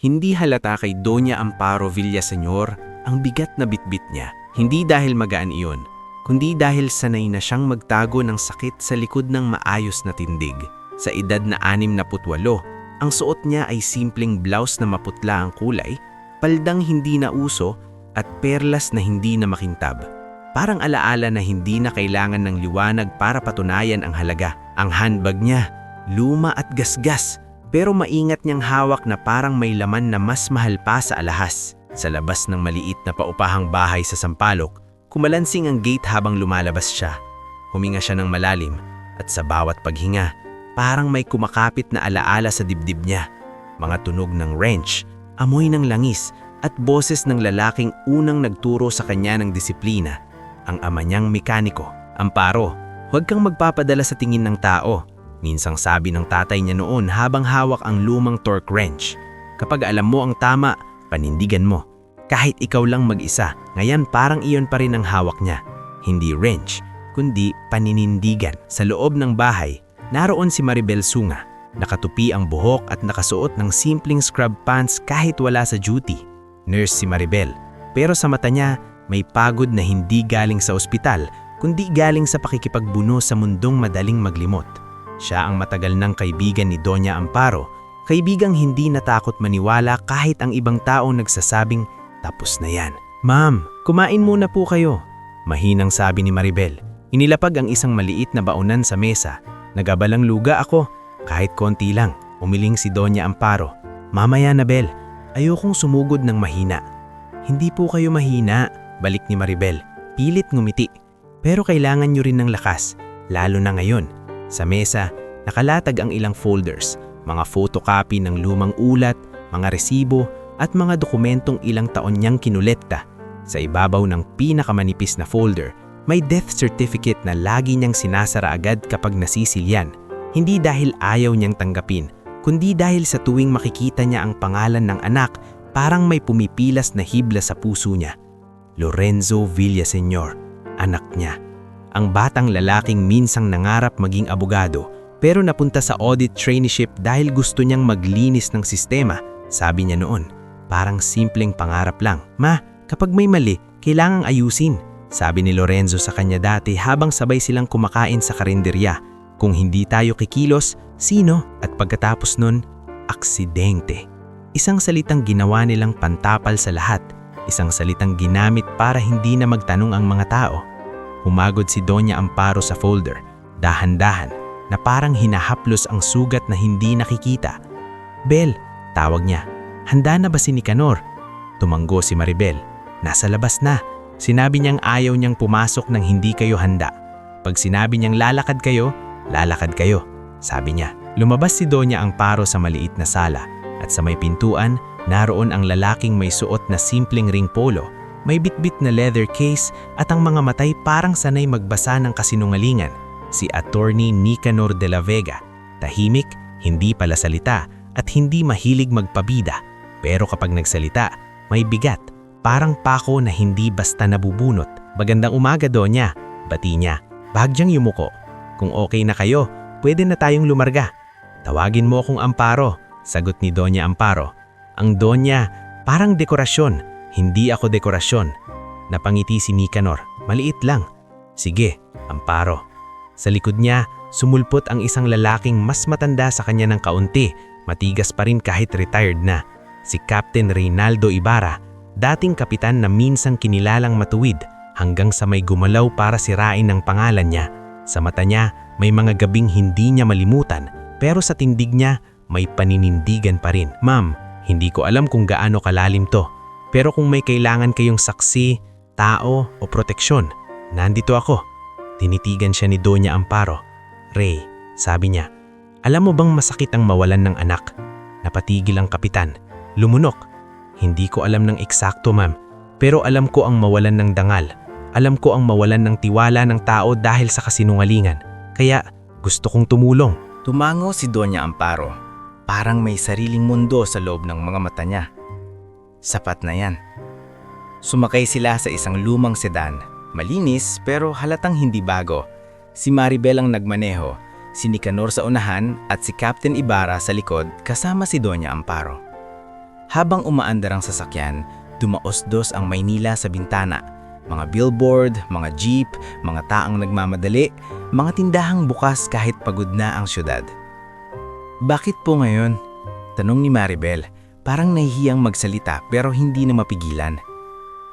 Hindi halata kay Doña Amparo Villaseñor ang bigat na bitbit niya. Hindi dahil magaan iyon, kundi dahil sanay na siyang magtago ng sakit sa likod ng maayos na tindig. Sa edad na 68, ang suot niya ay simpleng blouse na maputla ang kulay, paldang hindi na uso at perlas na hindi na makintab. Parang alaala na hindi na kailangan ng liwanag para patunayan ang halaga. Ang handbag niya, luma at gasgas, pero maingat niyang hawak na parang may laman na mas mahal pa sa alahas. Sa labas ng maliit na paupahang bahay sa Sampaloc, kumalansing ang gate habang lumalabas siya. Huminga siya ng malalim at sa bawat paghinga, parang may kumakapit na alaala sa dibdib niya. Mga tunog ng wrench, amoy ng langis at boses ng lalaking unang nagturo sa kanya ng disiplina. Ang ama niyang mekaniko. Amparo, huwag kang magpapadala sa tingin ng tao. Minsang sabi ng tatay niya noon habang hawak ang lumang torque wrench. Kapag alam mo ang tama, panindigan mo. Kahit ikaw lang mag-isa, ngayon parang iyon pa rin ang hawak niya. Hindi wrench, kundi paninindigan. Sa loob ng bahay, naroon si Maribel Sunga. Nakatupi ang buhok at nakasuot ng simpleng scrub pants kahit wala sa duty. Nurse si Maribel, pero sa mata niya, may pagod na hindi galing sa ospital, kundi galing sa pakikipagbuno sa mundong madaling maglimot. Siya ang matagal ng kaibigan ni Doña Amparo, kaibigang hindi natakot maniwala kahit ang ibang taong nagsasabing, tapos na yan. Ma'am, kumain muna po kayo. Mahinang sabi ni Maribel. Inilapag ang isang maliit na baunan sa mesa. Nagabalang luga ako, kahit konti lang. Umiling si Doña Amparo. Mamaya na, Bel. Ayokong sumugod ng mahina. Hindi po kayo mahina, balik ni Maribel. Pilit ngumiti. Pero kailangan nyo rin ng lakas, lalo na ngayon. Sa mesa, nakalatag ang ilang folders, mga photocopy ng lumang ulat, mga resibo, at mga dokumentong ilang taon niyang kinulekta. Sa ibabaw ng pinakamanipis na folder, may death certificate na lagi niyang sinasara agad kapag nasisilyan. Hindi dahil ayaw niyang tanggapin, kundi dahil sa tuwing makikita niya ang pangalan ng anak, parang may pumipilas na hibla sa puso niya. Lorenzo Villaseñor, anak niya. Ang batang lalaking minsang nangarap maging abogado, pero napunta sa audit traineeship dahil gusto niyang maglinis ng sistema. Sabi niya noon, parang simpleng pangarap lang. Ma, kapag may mali, kailangang ayusin. Sabi ni Lorenzo sa kanya dati habang sabay silang kumakain sa karinderya. Kung hindi tayo kikilos, sino? At pagkatapos nun, aksidente. Isang salitang ginawa nilang pantapal sa lahat. Isang salitang ginamit para hindi na magtanong ang mga tao. Humagod si Doña Amparo sa folder, dahan-dahan, na parang hinahaplos ang sugat na hindi nakikita. Bel, tawag niya. Handa na ba si Nicanor? Tumanggo si Maribel. Nasa labas na. Sinabi niyang ayaw niyang pumasok nang hindi kayo handa. Pag sinabi niyang lalakad kayo, sabi niya. Lumabas si Doña Amparo sa maliit na sala at sa may pintuan, naroon ang lalaking may suot na simpleng ring polo, may bitbit na leather case at ang mga matay parang sanay magbasa ng kasinungalingan. Si Attorney Nicanor de la Vega. Tahimik, hindi pala salita at hindi mahilig magpabida. Pero kapag nagsalita, may bigat. Parang pako na hindi basta nabubunot. Magandang umaga, Donya. Bati niya. Bahagyang yumuko. Kung okay na kayo, pwede na tayong lumarga. Tawagin mo akong Amparo, sagot ni Doña Amparo. Ang Donya, parang dekorasyon. Hindi ako dekorasyon. Napangiti si Nicanor. Maliit lang. Sige, Amparo. Sa likod niya, sumulpot ang isang lalaking mas matanda sa kanya ng kaunti. Matigas pa rin kahit retired na. Si Captain Reynaldo Ibarra, dating kapitan na minsang kinilalang matuwid hanggang sa may gumalaw para sirain ang pangalan niya. Sa mata niya, may mga gabing hindi niya malimutan, pero sa tindig niya, may paninindigan pa rin. Ma'am, hindi ko alam kung gaano kalalim to. Pero kung may kailangan kayong saksi, tao o proteksyon, nandito ako. Tinitigan siya ni Doña Amparo. Ray, sabi niya, alam mo bang masakit ang mawalan ng anak? Napatigil ang kapitan. Lumunok. Hindi ko alam ng eksakto, ma'am. Pero alam ko ang mawalan ng dangal. Alam ko ang mawalan ng tiwala ng tao dahil sa kasinungalingan. Kaya gusto kong tumulong. Tumango si Doña Amparo. Parang may sariling mundo sa loob ng mga mata niya. Sapat na yan. Sumakay sila sa isang lumang sedan. Malinis pero halatang hindi bago. Si Maribel ang nagmaneho, si Nicanor sa unahan at si Captain Ibarra sa likod kasama si Doña Amparo. Habang umaandar ang sasakyan, dumaos-dos ang Maynila sa bintana. Mga billboard, mga jeep, mga taong nagmamadali, mga tindahang bukas kahit pagod na ang syudad. "Bakit po ngayon?" tanong ni Maribel, parang nahihiyang magsalita pero hindi na mapigilan.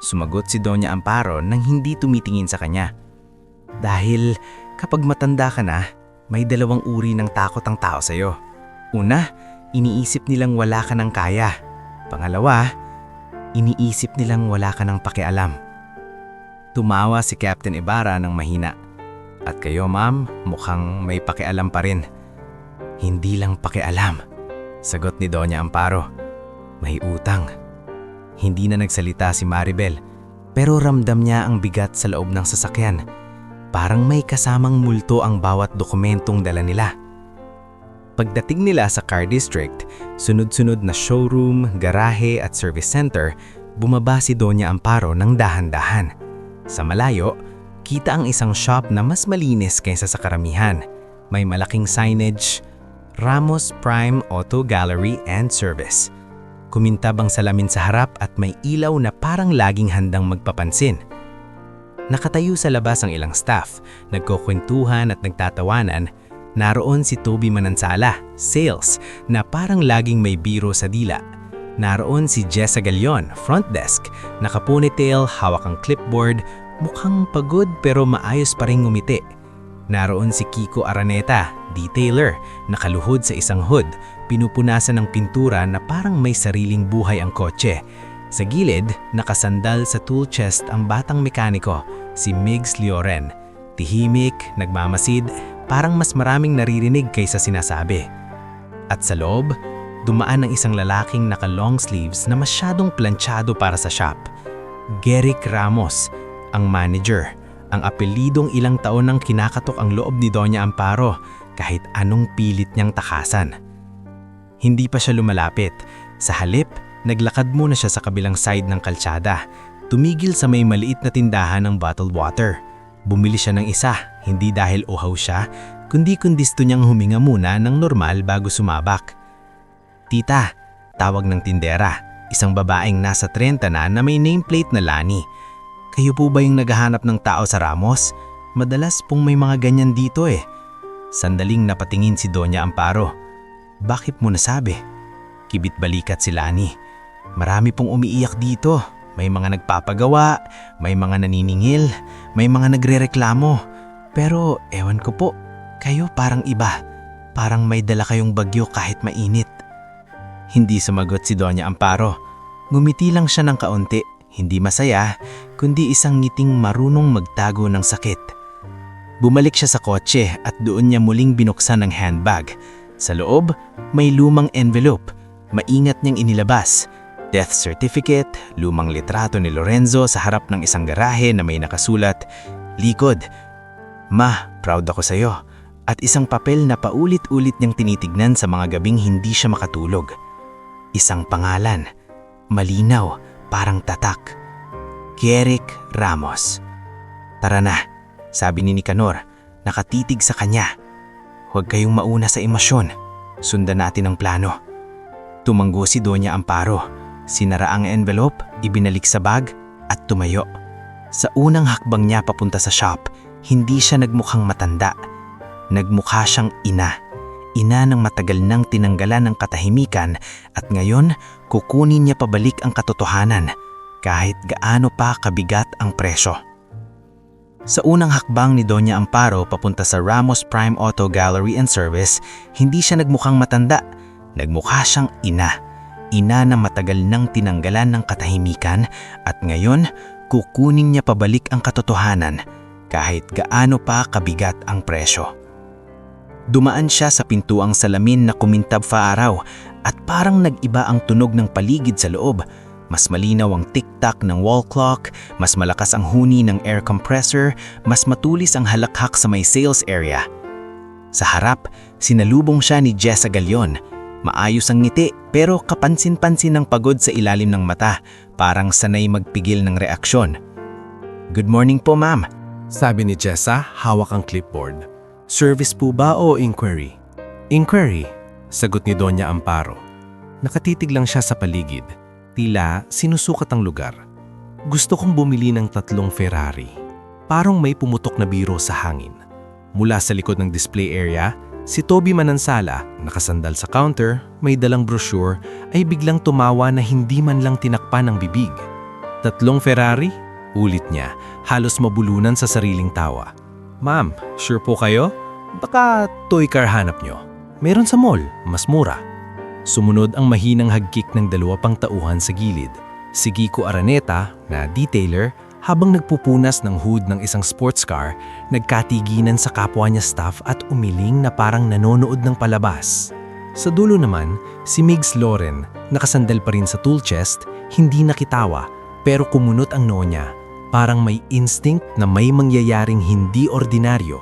Sumagot si Doña Amparo nang hindi tumitingin sa kanya. "Dahil kapag matanda ka na, may dalawang uri ng takot ang tao sa'yo. Una, iniisip nilang wala ka ng kaya. Pangalawa, iniisip nilang wala ka ng pakialam." Tumawa si Captain Ibarra ng mahina. "At kayo, ma'am, mukhang may pakialam pa rin." "Hindi lang pakialam," sagot ni Doña Amparo. "May utang." Hindi na nagsalita si Maribel, pero ramdam niya ang bigat sa loob ng sasakyan. Parang may kasamang multo ang bawat dokumentong dala nila. Pagdating nila sa car district, sunod-sunod na showroom, garahe at service center, bumaba si Doña Amparo ng dahan-dahan. Sa malayo, kita ang isang shop na mas malinis kaysa sa karamihan. May malaking signage, Ramos Prime Auto Gallery and Service. Kumintab ang salamin sa harap at may ilaw na parang laging handang magpapansin. Nakatayo sa labas ang ilang staff, nagkukwentuhan at nagtatawanan. Naroon si Toby Manansala, sales, na parang laging may biro sa dila. Naroon si Jessa Galion, front desk, naka-ponytail, hawak ang clipboard, mukhang pagod pero maayos pa ring ngumiti. Naroon si Kiko Araneta, detailer, nakaluhod sa isang hood, pinupunasan ng pintura na parang may sariling buhay ang kotse. Sa gilid, nakasandal sa tool chest ang batang mekaniko, si Migs Lioren. Tahimik, nagmamasid, parang mas maraming naririnig kaysa sinasabi. At sa loob, dumaan ang isang lalaking naka-long sleeves na masyadong planchado para sa shop. Geric Ramos, ang manager, ang apelidong ilang taon nang kinakatok ang loob ni Doña Amparo kahit anong pilit niyang takasan. Hindi pa siya lumalapit. Sa halip, naglakad muna siya sa kabilang side ng kalsada. Tumigil sa may maliit na tindahan ng bottled water. Bumili siya ng isa, hindi dahil uhaw siya, kundi gusto niyang huminga muna ng normal bago sumabak. "Tita," tawag ng tindera, isang babaeng nasa 30 na may nameplate na Lani. "Kayo po ba yung naghahanap ng tao sa Ramos? Madalas pong may mga ganyan dito eh." Sandaling napatingin si Doña Amparo. "Bakit mo nasabi?" Kibit balikat si Lani. "Marami pong umiiyak dito. May mga nagpapagawa, may mga naniningil, may mga nagrereklamo. Pero ewan ko po, kayo parang iba. Parang may dala kayong bagyo kahit mainit." Hindi sumagot si Doña Amparo. Ngumiti lang siya ng kaunti, hindi masaya, kundi isang ngiting marunong magtago ng sakit. Bumalik siya sa kotse at doon niya muling binuksan ang handbag. Sa loob, may lumang envelope. Maingat niyang inilabas. Death certificate, lumang litrato ni Lorenzo sa harap ng isang garahe na may nakasulat, "Likod. Ma, proud ako sa'yo." At isang papel na paulit-ulit niyang tinitignan sa mga gabing hindi siya makatulog. Isang pangalan, malinaw, parang tatak. Geric Ramos. "Tara na," sabi ni Nicanor, nakatitig sa kanya. "Huwag kayong mauna sa emosyon. Sundan natin ang plano." Tumanggo si Doña Amparo. Sinara ang envelope, ibinalik sa bag, at tumayo. Sa unang hakbang niya papunta sa shop, hindi siya nagmukhang matanda. Nagmukha siyang ina. Ina ng matagal nang tinanggalan ng katahimikan at ngayon kukunin niya pabalik ang katotohanan kahit gaano pa kabigat ang presyo. Sa unang hakbang ni Doña Amparo papunta sa Ramos Prime Auto Gallery and Service, hindi siya nagmukhang matanda. Nagmukha siyang ina. Ina na matagal nang tinanggalan ng katahimikan at ngayon kukunin niya pabalik ang katotohanan kahit gaano pa kabigat ang presyo. Dumaan siya sa pintuang salamin na kumintab sa araw at parang nag-iba ang tunog ng paligid sa loob. Mas malinaw ang tik-tak ng wall clock, mas malakas ang huni ng air compressor, mas matulis ang halakhak sa may sales area. Sa harap, sinalubong siya ni Jessa Galion. Maayos ang ngiti pero kapansin-pansin ng pagod sa ilalim ng mata, parang sanay magpigil ng reaksyon. "Good morning po, ma'am," sabi ni Jessa, hawak ang clipboard. "Service po ba o inquiry?" "Inquiry," sagot ni Doña Amparo. Nakatitig lang siya sa paligid. Tila sinusukat ang lugar. Gusto kong bumili ng 3 Ferrari. Parang may pumutok na biro sa hangin. Mula sa likod ng display area, si Toby Manansala, nakasandal sa counter, may dalang brochure, ay biglang tumawa na hindi man lang tinakpan ng bibig. 3 Ferrari? Ulit niya, halos mabulunan sa sariling tawa. Ma'am, sure po kayo? Baka toy car hanap nyo. Meron sa mall, mas mura. Sumunod ang mahinang hagkik ng 2 pang tauhan sa gilid. Si Kiko Araneta, na detailer, habang nagpupunas ng hood ng isang sports car, nagkatiginan sa kapwa niya staff at umiling na parang nanonood ng palabas. Sa dulo naman, si Migs Loren, nakasandal pa rin sa tool chest, hindi nakitawa pero kumunot ang noo niya. Parang may instinct na may mangyayaring hindi ordinaryo.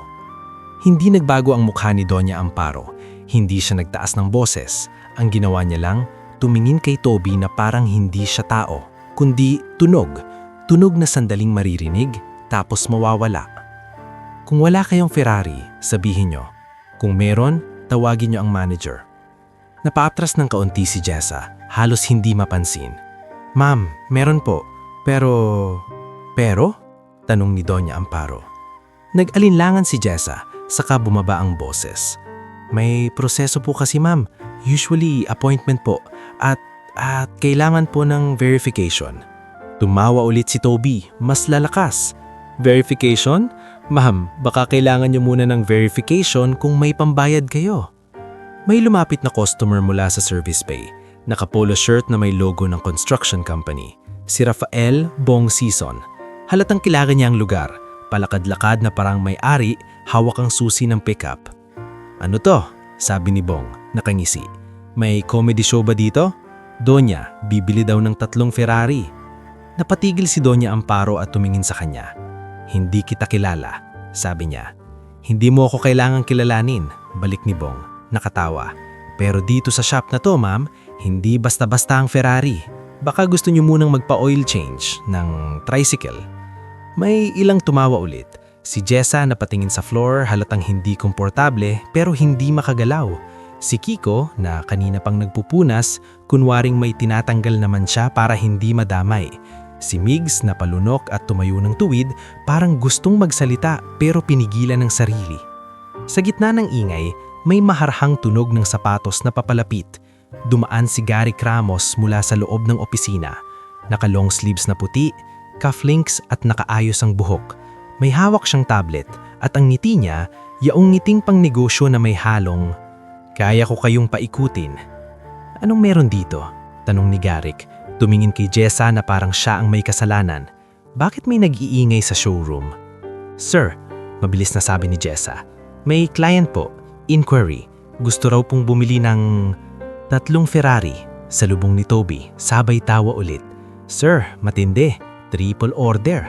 Hindi nagbago ang mukha ni Doña Amparo. Hindi siya nagtaas ng boses. Ang ginawa niya lang, tumingin kay Toby na parang hindi siya tao, kundi tunog. Tunog na sandaling maririnig, tapos mawawala. Kung wala kayong Ferrari, sabihin nyo. Kung meron, tawagin nyo ang manager. Napaatras ng kaunti si Jessa, halos hindi mapansin. Ma'am, meron po. Pero? Tanong ni Doña Amparo. Nag-alinlangan si Jessa, saka bumaba ang boses. May proseso po kasi ma'am, usually appointment po, at kailangan po ng verification. Tumawa ulit si Toby, mas lalakas. Verification? Ma'am, baka kailangan niyo muna ng verification kung may pambayad kayo. May lumapit na customer mula sa service bay. Naka-polo shirt na may logo ng construction company. Si Rafael Bong Sison. Halatang kilala niya ang lugar. Palakad-lakad na parang may-ari, hawak ang susi ng pickup. Ano to? Sabi ni Bong, nakangisi. May comedy show ba dito? Donya, bibili daw ng 3 Ferrari. Napatigil si Doña Amparo at tumingin sa kanya. Hindi kita kilala, sabi niya. Hindi mo ako kailangang kilalanin, balik ni Bong, nakatawa. Pero dito sa shop na to, ma'am, hindi basta-basta ang Ferrari. Baka gusto niyo munang magpa-oil change ng tricycle. May ilang tumawa ulit. Si Jessa napatingin sa floor, halatang hindi komportable pero hindi makagalaw. Si Kiko, na kanina pang nagpupunas, kunwaring may tinatanggal naman siya para hindi madamay. Si Migs na palunok at tumayo ng tuwid, parang gustong magsalita pero pinigilan ng sarili. Sa gitna ng ingay, may maharhang tunog ng sapatos na papalapit. Dumaan si Gary Ramos mula sa loob ng opisina. Naka-long sleeves na puti, cufflinks at nakaayos ang buhok. May hawak siyang tablet at ang ngiti niya, yaong ngiting pang negosyo na may halong, "Kaya ko kayong paikutin." "Anong meron dito?" tanong ni Garrick. Tumingin kay Jessa na parang siya ang may kasalanan. Bakit may nag-iingay sa showroom? "Sir," mabilis na sabi ni Jessa, "may client po, inquiry. Gusto raw pong bumili ng 3 Ferrari." Sa lubong ni Toby, sabay tawa ulit. "Sir, matindi. Triple order."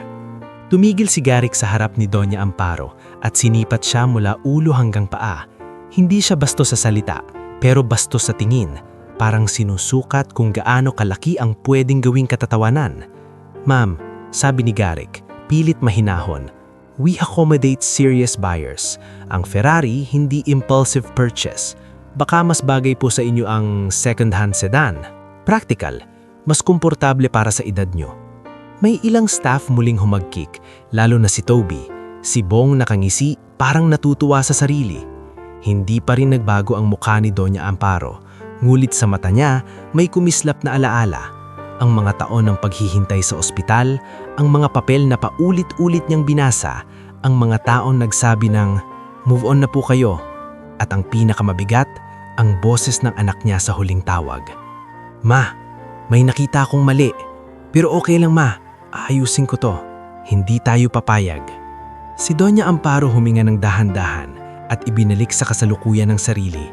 Tumigil si Garrick sa harap ni Doña Amparo at sinipat siya mula ulo hanggang paa. Hindi siya bastos sa salita, pero bastos sa tingin. Parang sinusukat kung gaano kalaki ang pwedeng gawing katatawanan. "Ma'am," sabi ni Garrick, pilit mahinahon, "we accommodate serious buyers. Ang Ferrari hindi impulsive purchase. Baka mas bagay po sa inyo ang second-hand sedan. Practical, mas komportable para sa edad nyo." May ilang staff muling humagkik, lalo na si Toby. Si Bong nakangisi, parang natutuwa sa sarili. Hindi pa rin nagbago ang mukha ni Doña Amparo. Ngulit sa mata niya, may kumislap na alaala. Ang mga taon ng paghihintay sa ospital, ang mga papel na paulit-ulit niyang binasa, ang mga taong nagsabi ng, "Move on na po kayo." At ang pinakamabigat, ang boses ng anak niya sa huling tawag. "Ma, may nakita akong mali. Pero okay lang ma, aayusin ko to. Hindi tayo papayag." Si Doña Amparo huminga ng dahan-dahan at ibinalik sa kasalukuyan ng sarili.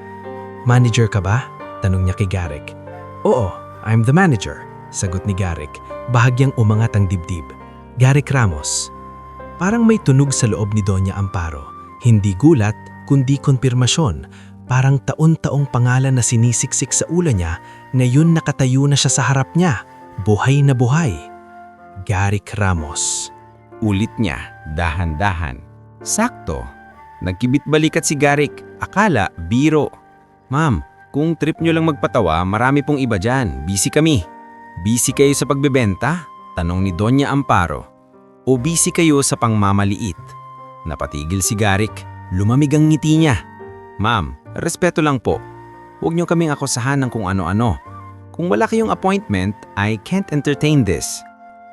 "Manager ka ba?" tanong niya kay Garrick. "Oo, I'm the manager," sagot ni Garrick, bahagyang umangat ang dibdib. "Garrick Ramos." Parang may tunog sa loob ni Doña Amparo. Hindi gulat, kundi konfirmasyon. Parang taon-taong pangalan na sinisiksik sa ulo niya, ngayon nakatayo na siya sa harap niya. Buhay na buhay. Garrick Ramos. Ulit niya, dahan-dahan. Sakto. Nagkibit balikat si Garrick. Akala, biro. "Ma'am, Kung trip nyo lang magpatawa, marami pong iba dyan. Busy kami. Busy kayo sa pagbebenta? Tanong ni Doña Amparo. O busy kayo sa pangmamaliit? Napatigil si Garrick. Lumamig ang ngiti niya. Ma'am, respeto lang po. Huwag nyo kaming akusahan ng kung ano-ano. Kung wala kayong appointment, I can't entertain this.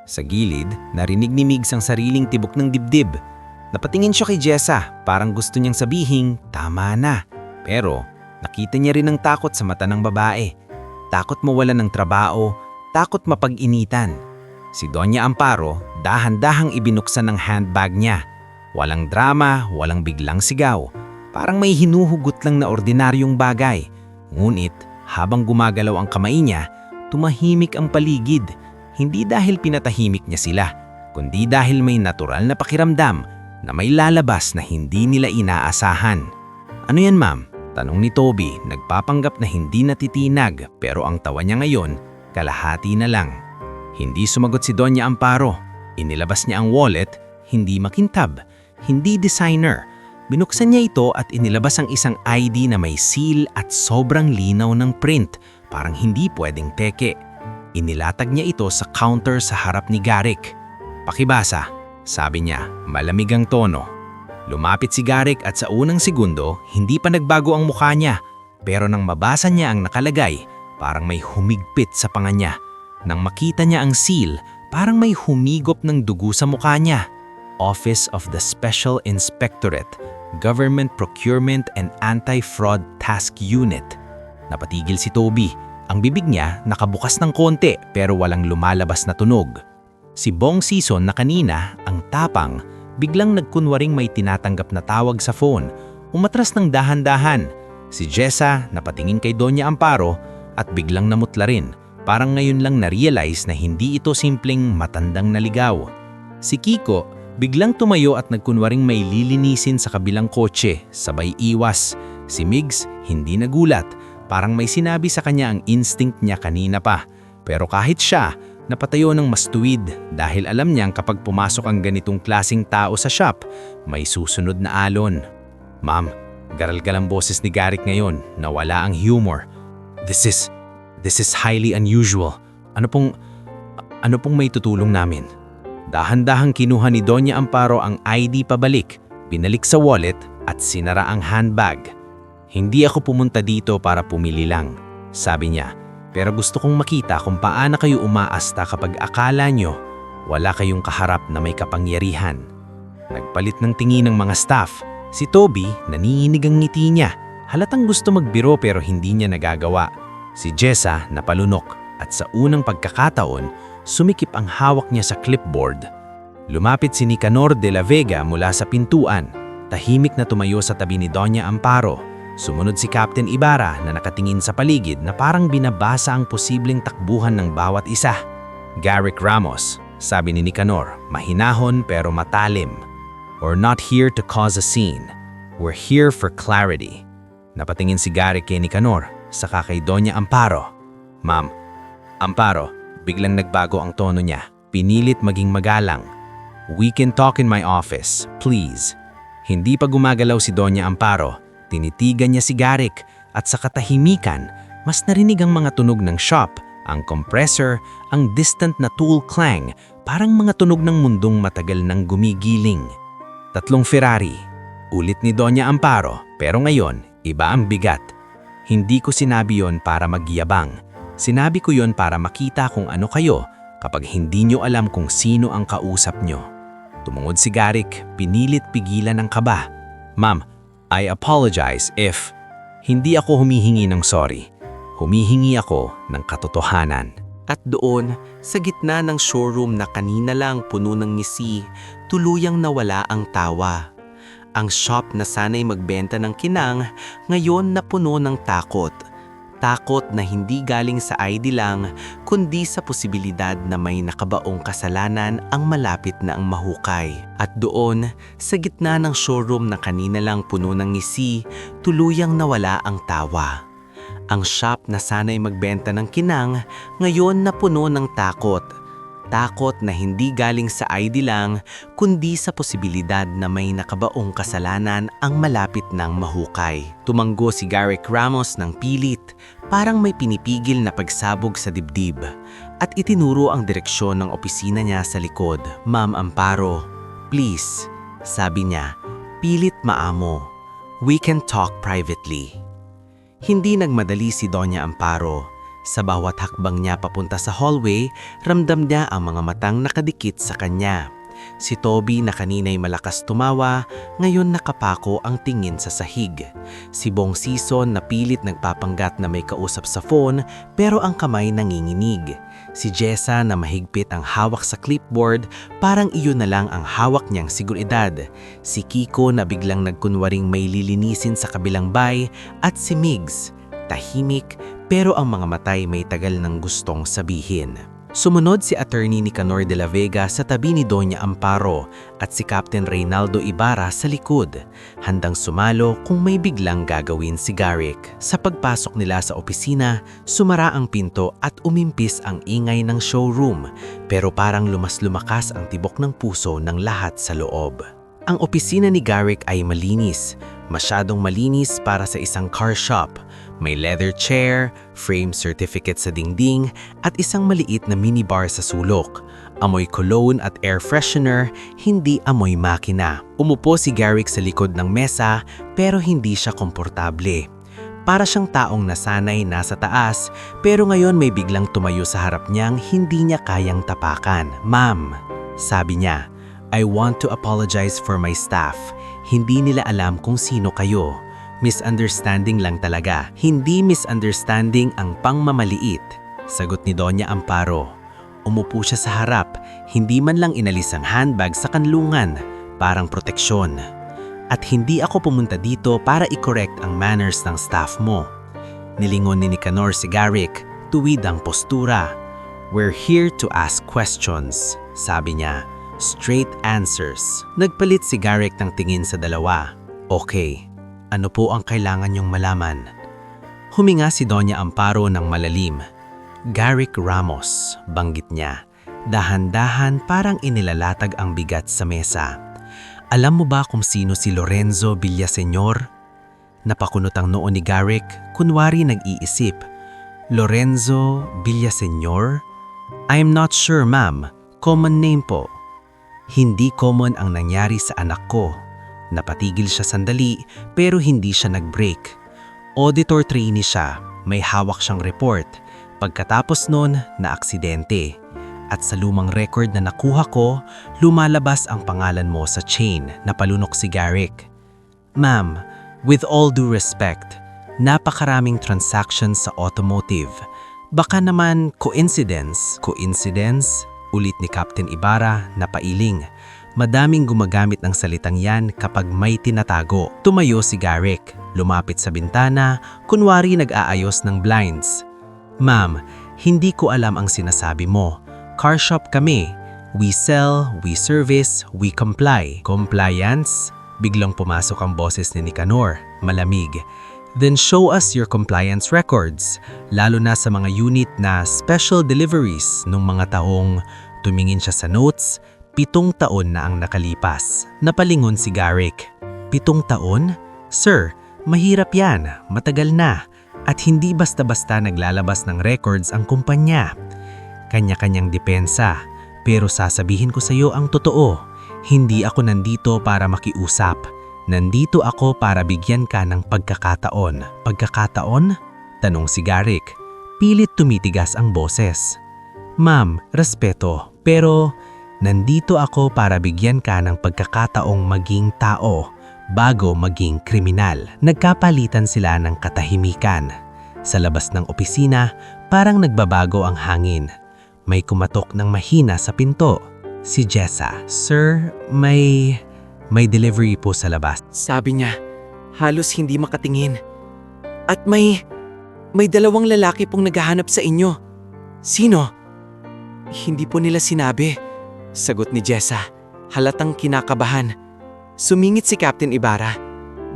Sa gilid, narinig ni Migs ang sariling tibok ng dibdib. Napatingin siya kay Jessa, parang gusto niyang sabihing, tama na. Pero, nakita niya rin ang takot sa mata ng babae. Takot mawalan ng trabaho, takot mapag-initan. Si Doña Amparo, dahan-dahang ibinuksan ng handbag niya. Walang drama, walang biglang sigaw. Parang may hinuhugot lang na ordinaryong bagay. Ngunit, habang gumagalaw ang kamay niya, tumahimik ang paligid. Hindi dahil pinatahimik niya sila, kundi dahil may natural na pakiramdam na may lalabas na hindi nila inaasahan. Ano yan, ma'am? Tanong ni Toby, nagpapanggap na hindi natitinag pero ang tawa niya ngayon, kalahati na lang. Hindi sumagot si Doña Amparo. Inilabas niya ang wallet, hindi makintab, hindi designer. Binuksan niya ito at inilabas ang isang ID na may seal at sobrang linaw ng print, parang hindi pwedeng peke. Inilatag niya ito sa counter sa harap ni Garrick. Pakibasa, sabi niya, malamig ang tono. Lumapit si Garrick at sa unang segundo, hindi pa nagbago ang mukha niya. Pero nang mabasa niya ang nakalagay, parang may humigpit sa panga niya. Nang makita niya ang seal, parang may humigop ng dugo sa mukha niya. Office of the Special Inspectorate, Government Procurement and Anti-Fraud Task Unit. Napatigil si Toby. Ang bibig niya nakabukas ng konti pero walang lumalabas na tunog. Si Bong Sison na kanina, ang tapang, biglang nagkunwaring may tinatanggap na tawag sa phone. Umatras ng dahan-dahan. Si Jessa napatingin kay Doña Amparo at biglang namutla rin. Parang ngayon lang na-realize na hindi ito simpleng matandang naligaw. Si Kiko biglang tumayo at nagkunwaring may lilinisin sa kabilang kotse, sabay iwas. Si Migs hindi nagulat, parang may sinabi sa kanya ang instinct niya kanina pa. Pero kahit siya, napatayo ng mas tuwid dahil alam niyang kapag pumasok ang ganitong klasing tao sa shop, may susunod na alon. Ma'am, garal-gal ang boses ni Garrick ngayon, nawala ang humor. This is highly unusual. Ano pong may tutulong namin? Dahan-dahang kinuha ni Doña Amparo ang ID pabalik, binalik sa wallet at sinara ang handbag. Hindi ako pumunta dito para pumili lang, sabi niya. Pero gusto kong makita kung paano kayo umaasta kapag akala nyo wala kayong kaharap na may kapangyarihan. Nagpalit ng tingin ng mga staff. Si Toby, nanginginig ang ngiti niya. Halatang gusto magbiro pero hindi niya nagagawa. Si Jessa napalunok at sa unang pagkakataon, sumikip ang hawak niya sa clipboard. Lumapit si Nicanor de la Vega mula sa pintuan. Tahimik na tumayo sa tabi ni Doña Amparo. Sumunod si Captain Ibarra na nakatingin sa paligid na parang binabasa ang posibleng takbuhan ng bawat isa. Garrick Ramos, sabi ni Nicanor, mahinahon pero matalim. We're not here to cause a scene. We're here for clarity. Napatingin si Garrick kay Nicanor, saka kay Doña Amparo. Ma'am, Amparo, biglang nagbago ang tono niya. Pinilit maging magalang. We can talk in my office, please. Hindi pa gumagalaw si Doña Amparo. Tinitigan niya si Garrick at sa katahimikan, mas narinig ang mga tunog ng shop, ang compressor, ang distant na tool clang, parang mga tunog ng mundong matagal nang gumigiling. 3 Ferrari. Ulit ni Doña Amparo, pero ngayon, iba ang bigat. Hindi ko sinabi yon para magyabang. Sinabi ko yon para makita kung ano kayo kapag hindi nyo alam kung sino ang kausap nyo. Tumungod si Garrick, pinilit pigilan ang kaba. Ma'am, I apologize if hindi ako humihingi ng sorry. Humihingi ako ng katotohanan. At doon, sa gitna ng showroom na kanina lang puno ng ngisi, tuluyang nawala ang tawa. Ang shop na sanay magbenta ng kinang, ngayon napuno ng takot. Takot na hindi galing sa ID lang, kundi sa posibilidad na may nakabaong kasalanan ang malapit na ang mahukay. At doon, sa gitna ng showroom na kanina lang puno ng ngisi, tuluyang nawala ang tawa. Ang shop na sanay magbenta ng kinang, ngayon napuno ng takot. Takot na hindi galing sa ID lang, kundi sa posibilidad na may nakabaong kasalanan ang malapit ng mahukay. Tumanggo si Garrick Ramos ng pilit. parang may pinipigil na pagsabog sa dibdib, at itinuro ang direksyon ng opisina niya sa likod. "Ma'am Amparo, please," sabi niya, pilit maamo. "We can talk privately." Hindi nagmadali si Doña Amparo. Sa bawat hakbang niya papunta sa hallway, ramdam niya ang mga matang nakadikit sa kanya. Si Toby na kanina'y malakas tumawa, ngayon nakapako ang tingin sa sahig. Si Bong Sison na pilit nagpapanggap na may kausap sa phone pero ang kamay nanginginig. Si Jessa na mahigpit ang hawak sa clipboard, parang iyon na lang ang hawak niyang seguridad. Si Kiko na biglang nagkunwaring may lilinisin sa kabilang bay, at si Migs, tahimik pero ang mga matay may tagal ng gustong sabihin. Sumunod si Attorney Nicanor de la Vega sa tabi ni Doña Amparo at si Captain Reynaldo Ibarra sa likod, handang sumalo kung may biglang gagawin si Garrick. Sa pagpasok nila sa opisina, sumara ang pinto at umimpis ang ingay ng showroom, pero parang lumas-lumakas ang tibok ng puso ng lahat sa loob. Ang opisina ni Garrick ay malinis, masyadong malinis para sa isang car shop. May leather chair, frame certificate sa dingding, at isang maliit na minibar sa sulok. Amoy cologne at air freshener, hindi amoy makina. Umupo si Garrick sa likod ng mesa pero hindi siya komportable. Para siyang taong nasanay nasa taas pero ngayon may biglang tumayo sa harap niyang hindi niya kayang tapakan. "Ma'am," sabi niya, "I want to apologize for my staff. Hindi nila alam kung sino kayo. Misunderstanding lang talaga." "Hindi misunderstanding ang pangmamaliit," sagot ni Doña Amparo. Umupo siya sa harap, hindi man lang inalis ang handbag sa kanlungan, parang proteksyon. "At hindi ako pumunta dito para i-correct ang manners ng staff mo." Nilingon ni Nicanor si Garrick, tuwid ang postura. "We're here to ask questions," sabi niya. "Straight answers." Nagpalit si Garrick ng tingin sa dalawa. "Okay. Ano po ang kailangan niyong malaman?" Huminga si Doña Amparo ng malalim. "Garrick Ramos," banggit niya. Dahan-dahan parang inilalatag ang bigat sa mesa. "Alam mo ba kung sino si Lorenzo Villaseñor?" Napakunot ang noo ni Garrick, kunwari nag-iisip. "Lorenzo Villaseñor? I'm not sure, ma'am. Common name po." "Hindi common ang nangyari sa anak ko." Napatigil siya sandali pero hindi siya nag-break. Auditor trainee siya, may hawak siyang report. Pagkatapos nun, na-aksidente. At sa lumang record na nakuha ko, lumalabas ang pangalan mo sa chain. Napalunok si Garrick. "Ma'am, with all due respect, napakaraming transactions sa automotive. Baka naman coincidence?" "Coincidence?" Ulit ni Captain Ibarra na pailing. Madaming gumagamit ng salitang yan kapag may tinatago. Tumayo si Garrick, lumapit sa bintana, kunwari nag-aayos ng blinds. "Ma'am, hindi ko alam ang sinasabi mo. Car shop kami. We sell, we service, we comply." "Compliance?" Biglang pumasok ang boses ni Nicanor, malamig. "Then show us your compliance records, lalo na sa mga unit na special deliveries nung mga taong..." Tumingin siya sa notes. 7 taon na ang nakalipas. Napalingon si Garrick. 7 taon? "Sir, mahirap yan. Matagal na. At hindi basta-basta naglalabas ng records ang kumpanya." Kanya-kanyang depensa. Pero sasabihin ko sa iyo ang totoo. Hindi ako nandito para makiusap. Nandito ako para bigyan ka ng pagkakataon. "Pagkakataon?" tanong si Garrick. Pilit tumitigas ang boses. "Ma'am, respeto. Pero nandito ako para bigyan ka ng pagkakataong maging tao bago maging kriminal." Nagkapalitan sila ng katahimikan. Sa labas ng opisina, parang nagbabago ang hangin. May kumatok ng mahina sa pinto. Si Jessa. "Sir, may delivery po sa labas." Sabi niya, halos hindi makatingin. "At may 2 lalaki pong naghahanap sa inyo." "Sino?" "Hindi po nila sinabi," sagot ni Jessa, halatang kinakabahan. Sumingit si Captain Ibarra.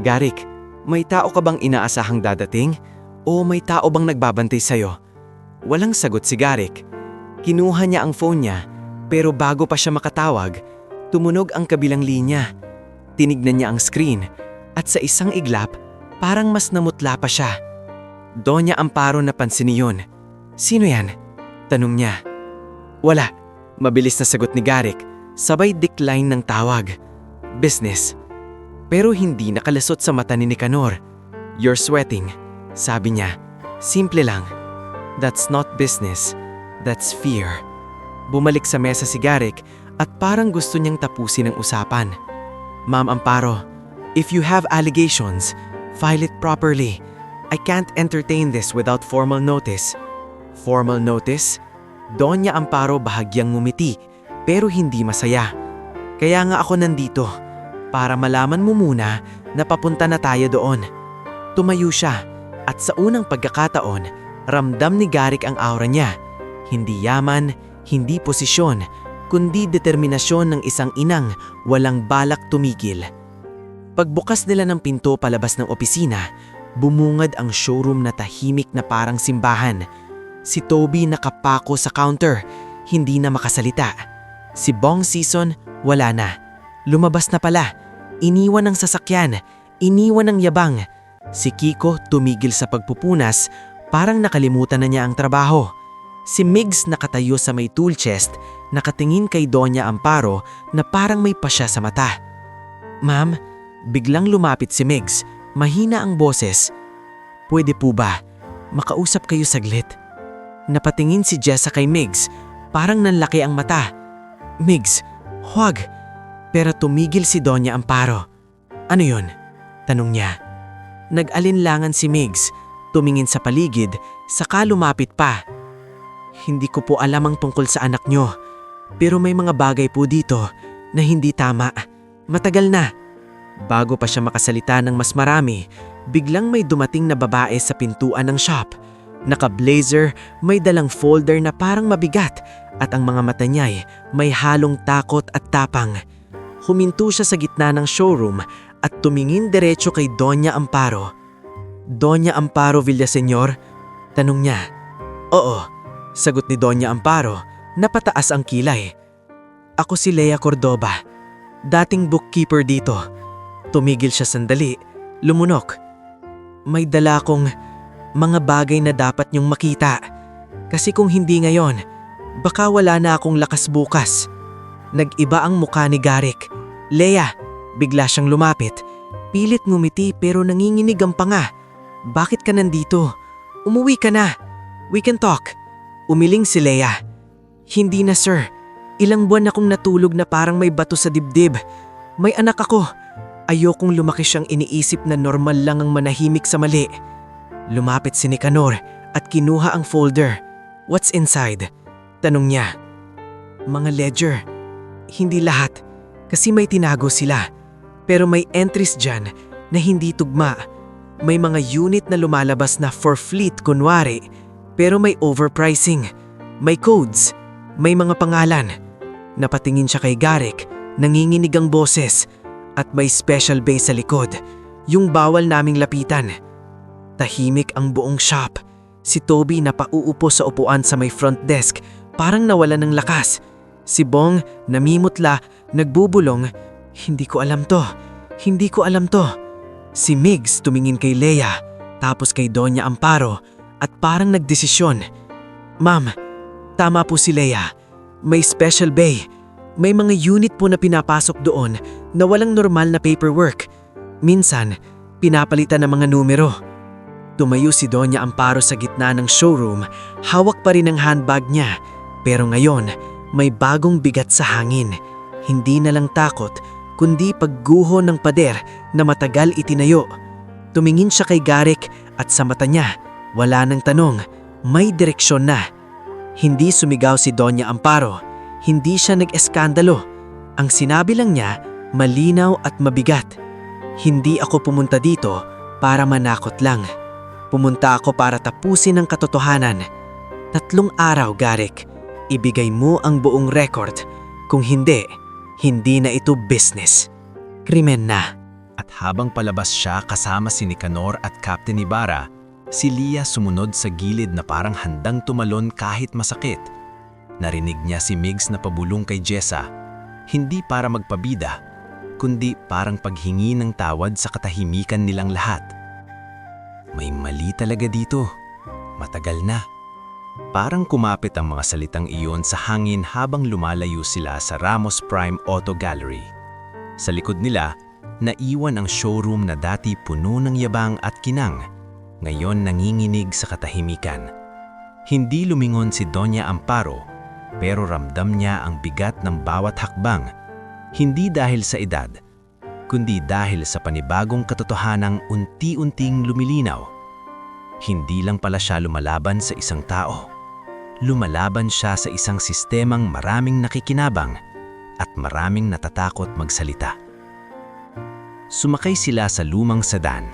"Garrick, may tao ka bang inaasahang dadating? O may tao bang nagbabantay sa'yo?" Walang sagot si Garrick. Kinuha niya ang phone niya, pero bago pa siya makatawag, tumunog ang kabilang linya. Tinignan niya ang screen, at sa isang iglap, parang mas namutla pa siya. Doña Amparo napansin niyon. Sino yan? Tanong niya. Wala. Mabilis na sagot ni Garrick. Sabay decline ng tawag. Business. Pero hindi nakalasot sa mata ni Nicanor. You're sweating. Sabi niya. Simple lang. That's not business. That's fear. Bumalik sa mesa si Garrick at parang gusto niyang tapusin ang usapan. Ma'am Amparo, if you have allegations, file it properly. I can't entertain this without formal notice. Formal notice? Doña Amparo bahagyang ngumiti, pero hindi masaya. Kaya nga ako nandito, para malaman mo muna na papunta na tayo doon. Tumayo siya, at sa unang pagkakataon, ramdam ni Garrick ang aura niya. Hindi yaman, hindi posisyon, kundi determinasyon ng isang inang walang balak tumigil. Pagbukas nila ng pinto palabas ng opisina, bumungad ang showroom na tahimik na parang simbahan. Si Toby nakapako sa counter, hindi na makasalita. Si Bong Season, wala na. Lumabas na pala. Iniwan ang sasakyan, iniwan ang yabang. Si Kiko tumigil sa pagpupunas, parang nakalimutan na niya ang trabaho. Si Migs nakatayo sa may tool chest, nakatingin kay Doña Amparo na parang may pasya sa mata. Ma'am, biglang lumapit si Migs. Mahina ang boses. Pwede po ba? Makausap kayo saglit. Napatingin si Jessa kay Migs. Parang nanlaki ang mata. Migs, huwag. Pero tumigil si Doña Amparo. Ano yun? Tanong niya. Nag-alinlangan si Migs. Tumingin sa paligid, saka lumapit pa. Hindi ko po alam ang tungkol sa anak nyo. Pero may mga bagay po dito na hindi tama. Matagal na. Bago pa siya makasalita ng mas marami, biglang may dumating na babae sa pintuan ng shop. Naka-blazer, may dalang folder na parang mabigat at ang mga mata niya'y may halong takot at tapang. Huminto siya sa gitna ng showroom at tumingin diretso kay Doña Amparo. Doña Amparo Villaseñor? Tanong niya. Oo, sagot ni Doña Amparo, napataas ang kilay. Ako si Lea Cordoba, dating bookkeeper dito. Tumigil siya sandali, lumunok. May dala akong mga bagay na dapat niyong makita. Kasi kung hindi ngayon, baka wala na akong lakas bukas. Nag-iba ang mukha ni Garrick. Lea, bigla siyang lumapit. Pilit ngumiti pero nanginginig ang panga. Bakit ka nandito? Umuwi ka na. We can talk. Umiling si Lea. Hindi na sir. Ilang buwan akong natulog na parang may bato sa dibdib. May anak ako. Ayokong lumaki siyang iniisip na normal lang ang manahimik sa mali. Lumapit si Nicanor at kinuha ang folder. What's inside? Tanong niya. Mga ledger. Hindi lahat, kasi may tinago sila. Pero may entries dyan na hindi tugma. May mga unit na lumalabas na for fleet kunwari, pero may overpricing. May codes. May mga pangalan. Napatingin siya kay Garrick, nanginginig ang boses. At may special bay sa likod, yung bawal naming lapitan. Tahimik ang buong shop. Si Toby napauupo sa upuan sa may front desk, parang nawala ng lakas. Si Bong namimutla, nagbubulong, hindi ko alam to, hindi ko alam to. Si Migs tumingin kay Lea, tapos kay Doña Amparo at parang nagdesisyon. Ma'am, tama po si Lea, may special bay. May mga unit po na pinapasok doon na walang normal na paperwork. Minsan, pinapalitan ng mga numero. Tumayo si Doña Amparo sa gitna ng showroom, hawak pa rin ang handbag niya. Pero ngayon, may bagong bigat sa hangin. Hindi na lang takot, kundi pagguho ng pader na matagal itinayo. Tumingin siya kay Garrick at sa mata niya, wala nang tanong, may direksyon na. Hindi sumigaw si Doña Amparo. Hindi siya nag-eskandalo. Ang sinabi lang niya, malinaw at mabigat. Hindi ako pumunta dito para manakot lang. Pumunta ako para tapusin ang katotohanan. 3 araw, Garrick. Ibigay mo ang buong record. Kung hindi, hindi na ito business. Krimen na. At habang palabas siya kasama si Nicanor at Captain Ibarra, si Lea sumunod sa gilid na parang handang tumalon kahit masakit. Narinig niya si Migs na pabulong kay Jessa, hindi para magpabida, kundi parang paghingi ng tawad sa katahimikan nilang lahat. May mali talaga dito. Matagal na. Parang kumapit ang mga salitang iyon sa hangin habang lumalayo sila sa Ramos Prime Auto Gallery. Sa likod nila, naiwan ang showroom na dati puno ng yabang at kinang, ngayon nanginginig sa katahimikan. Hindi lumingon si Doña Amparo, pero ramdam niya ang bigat ng bawat hakbang, hindi dahil sa edad, kundi dahil sa panibagong katotohanang unti-unting lumilinaw. Hindi lang pala siya lumalaban sa isang tao. Lumalaban siya sa isang sistemang maraming nakikinabang at maraming natatakot magsalita. Sumakay sila sa lumang sedan.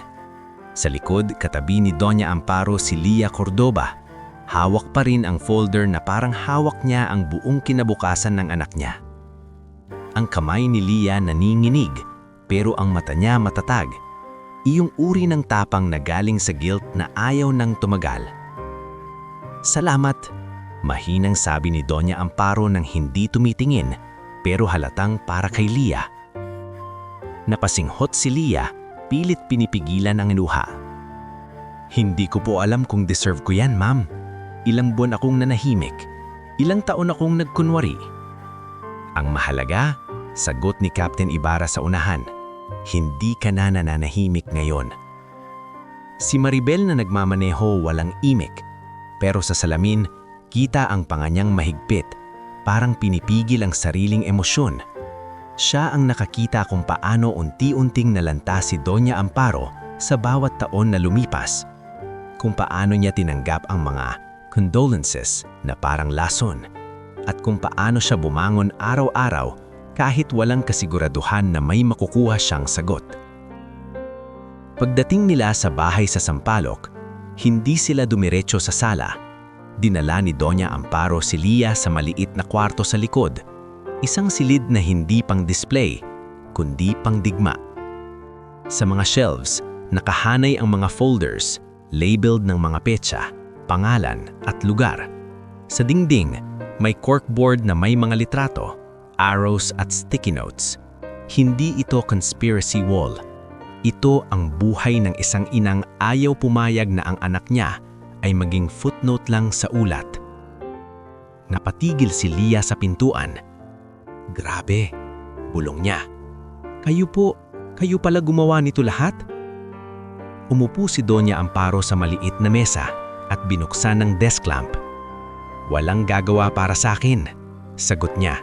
Sa likod, katabi ni Doña Amparo si Lia Cordoba. Hawak pa rin ang folder na parang hawak niya ang buong kinabukasan ng anak niya. Ang kamay ni Lia naninginig, pero ang mata niya matatag. Iyong uri ng tapang na galing sa guilt na ayaw nang tumagal. Salamat, mahinang sabi ni Doña Amparo nang hindi tumitingin, pero halatang para kay Lia. Napasinghot si Lia, pilit pinipigilan ang inuha. Hindi ko po alam kung deserve ko yan, ma'am. Ilang buwan akong nanahimik. Ilang taon akong nagkunwari. Ang mahalaga, sagot ni Captain Ibarra sa unahan, hindi ka na nananahimik ngayon. Si Maribel na nagmamaneho walang imik, pero sa salamin, kita ang panganyang mahigpit, parang pinipigil ang sariling emosyon. Siya ang nakakita kung paano unti-unting nalanta si Doña Amparo sa bawat taon na lumipas, kung paano niya tinanggap ang mga condolences na parang lason, at kung paano siya bumangon araw-araw kahit walang kasiguraduhan na may makukuha siyang sagot. Pagdating nila sa bahay sa Sampaloc, hindi sila dumiretso sa sala. Dinala ni Doña Amparo si Lia sa maliit na kwarto sa likod, isang silid na hindi pang display, kundi pang digma. Sa mga shelves, nakahanay ang mga folders, labeled ng mga petsa, pangalan at lugar. Sa dingding, may corkboard na may mga litrato, arrows at sticky notes. Hindi ito conspiracy wall. Ito ang buhay ng isang inang ayaw pumayag na ang anak niya ay maging footnote lang sa ulat. Napatigil si Lia sa pintuan. Grabe, bulong niya. Kayo pala gumawa nito lahat? Umupo si Doña Amparo sa maliit na mesa at binuksan ng desk lamp. Walang gagawa para sa akin, sagot niya.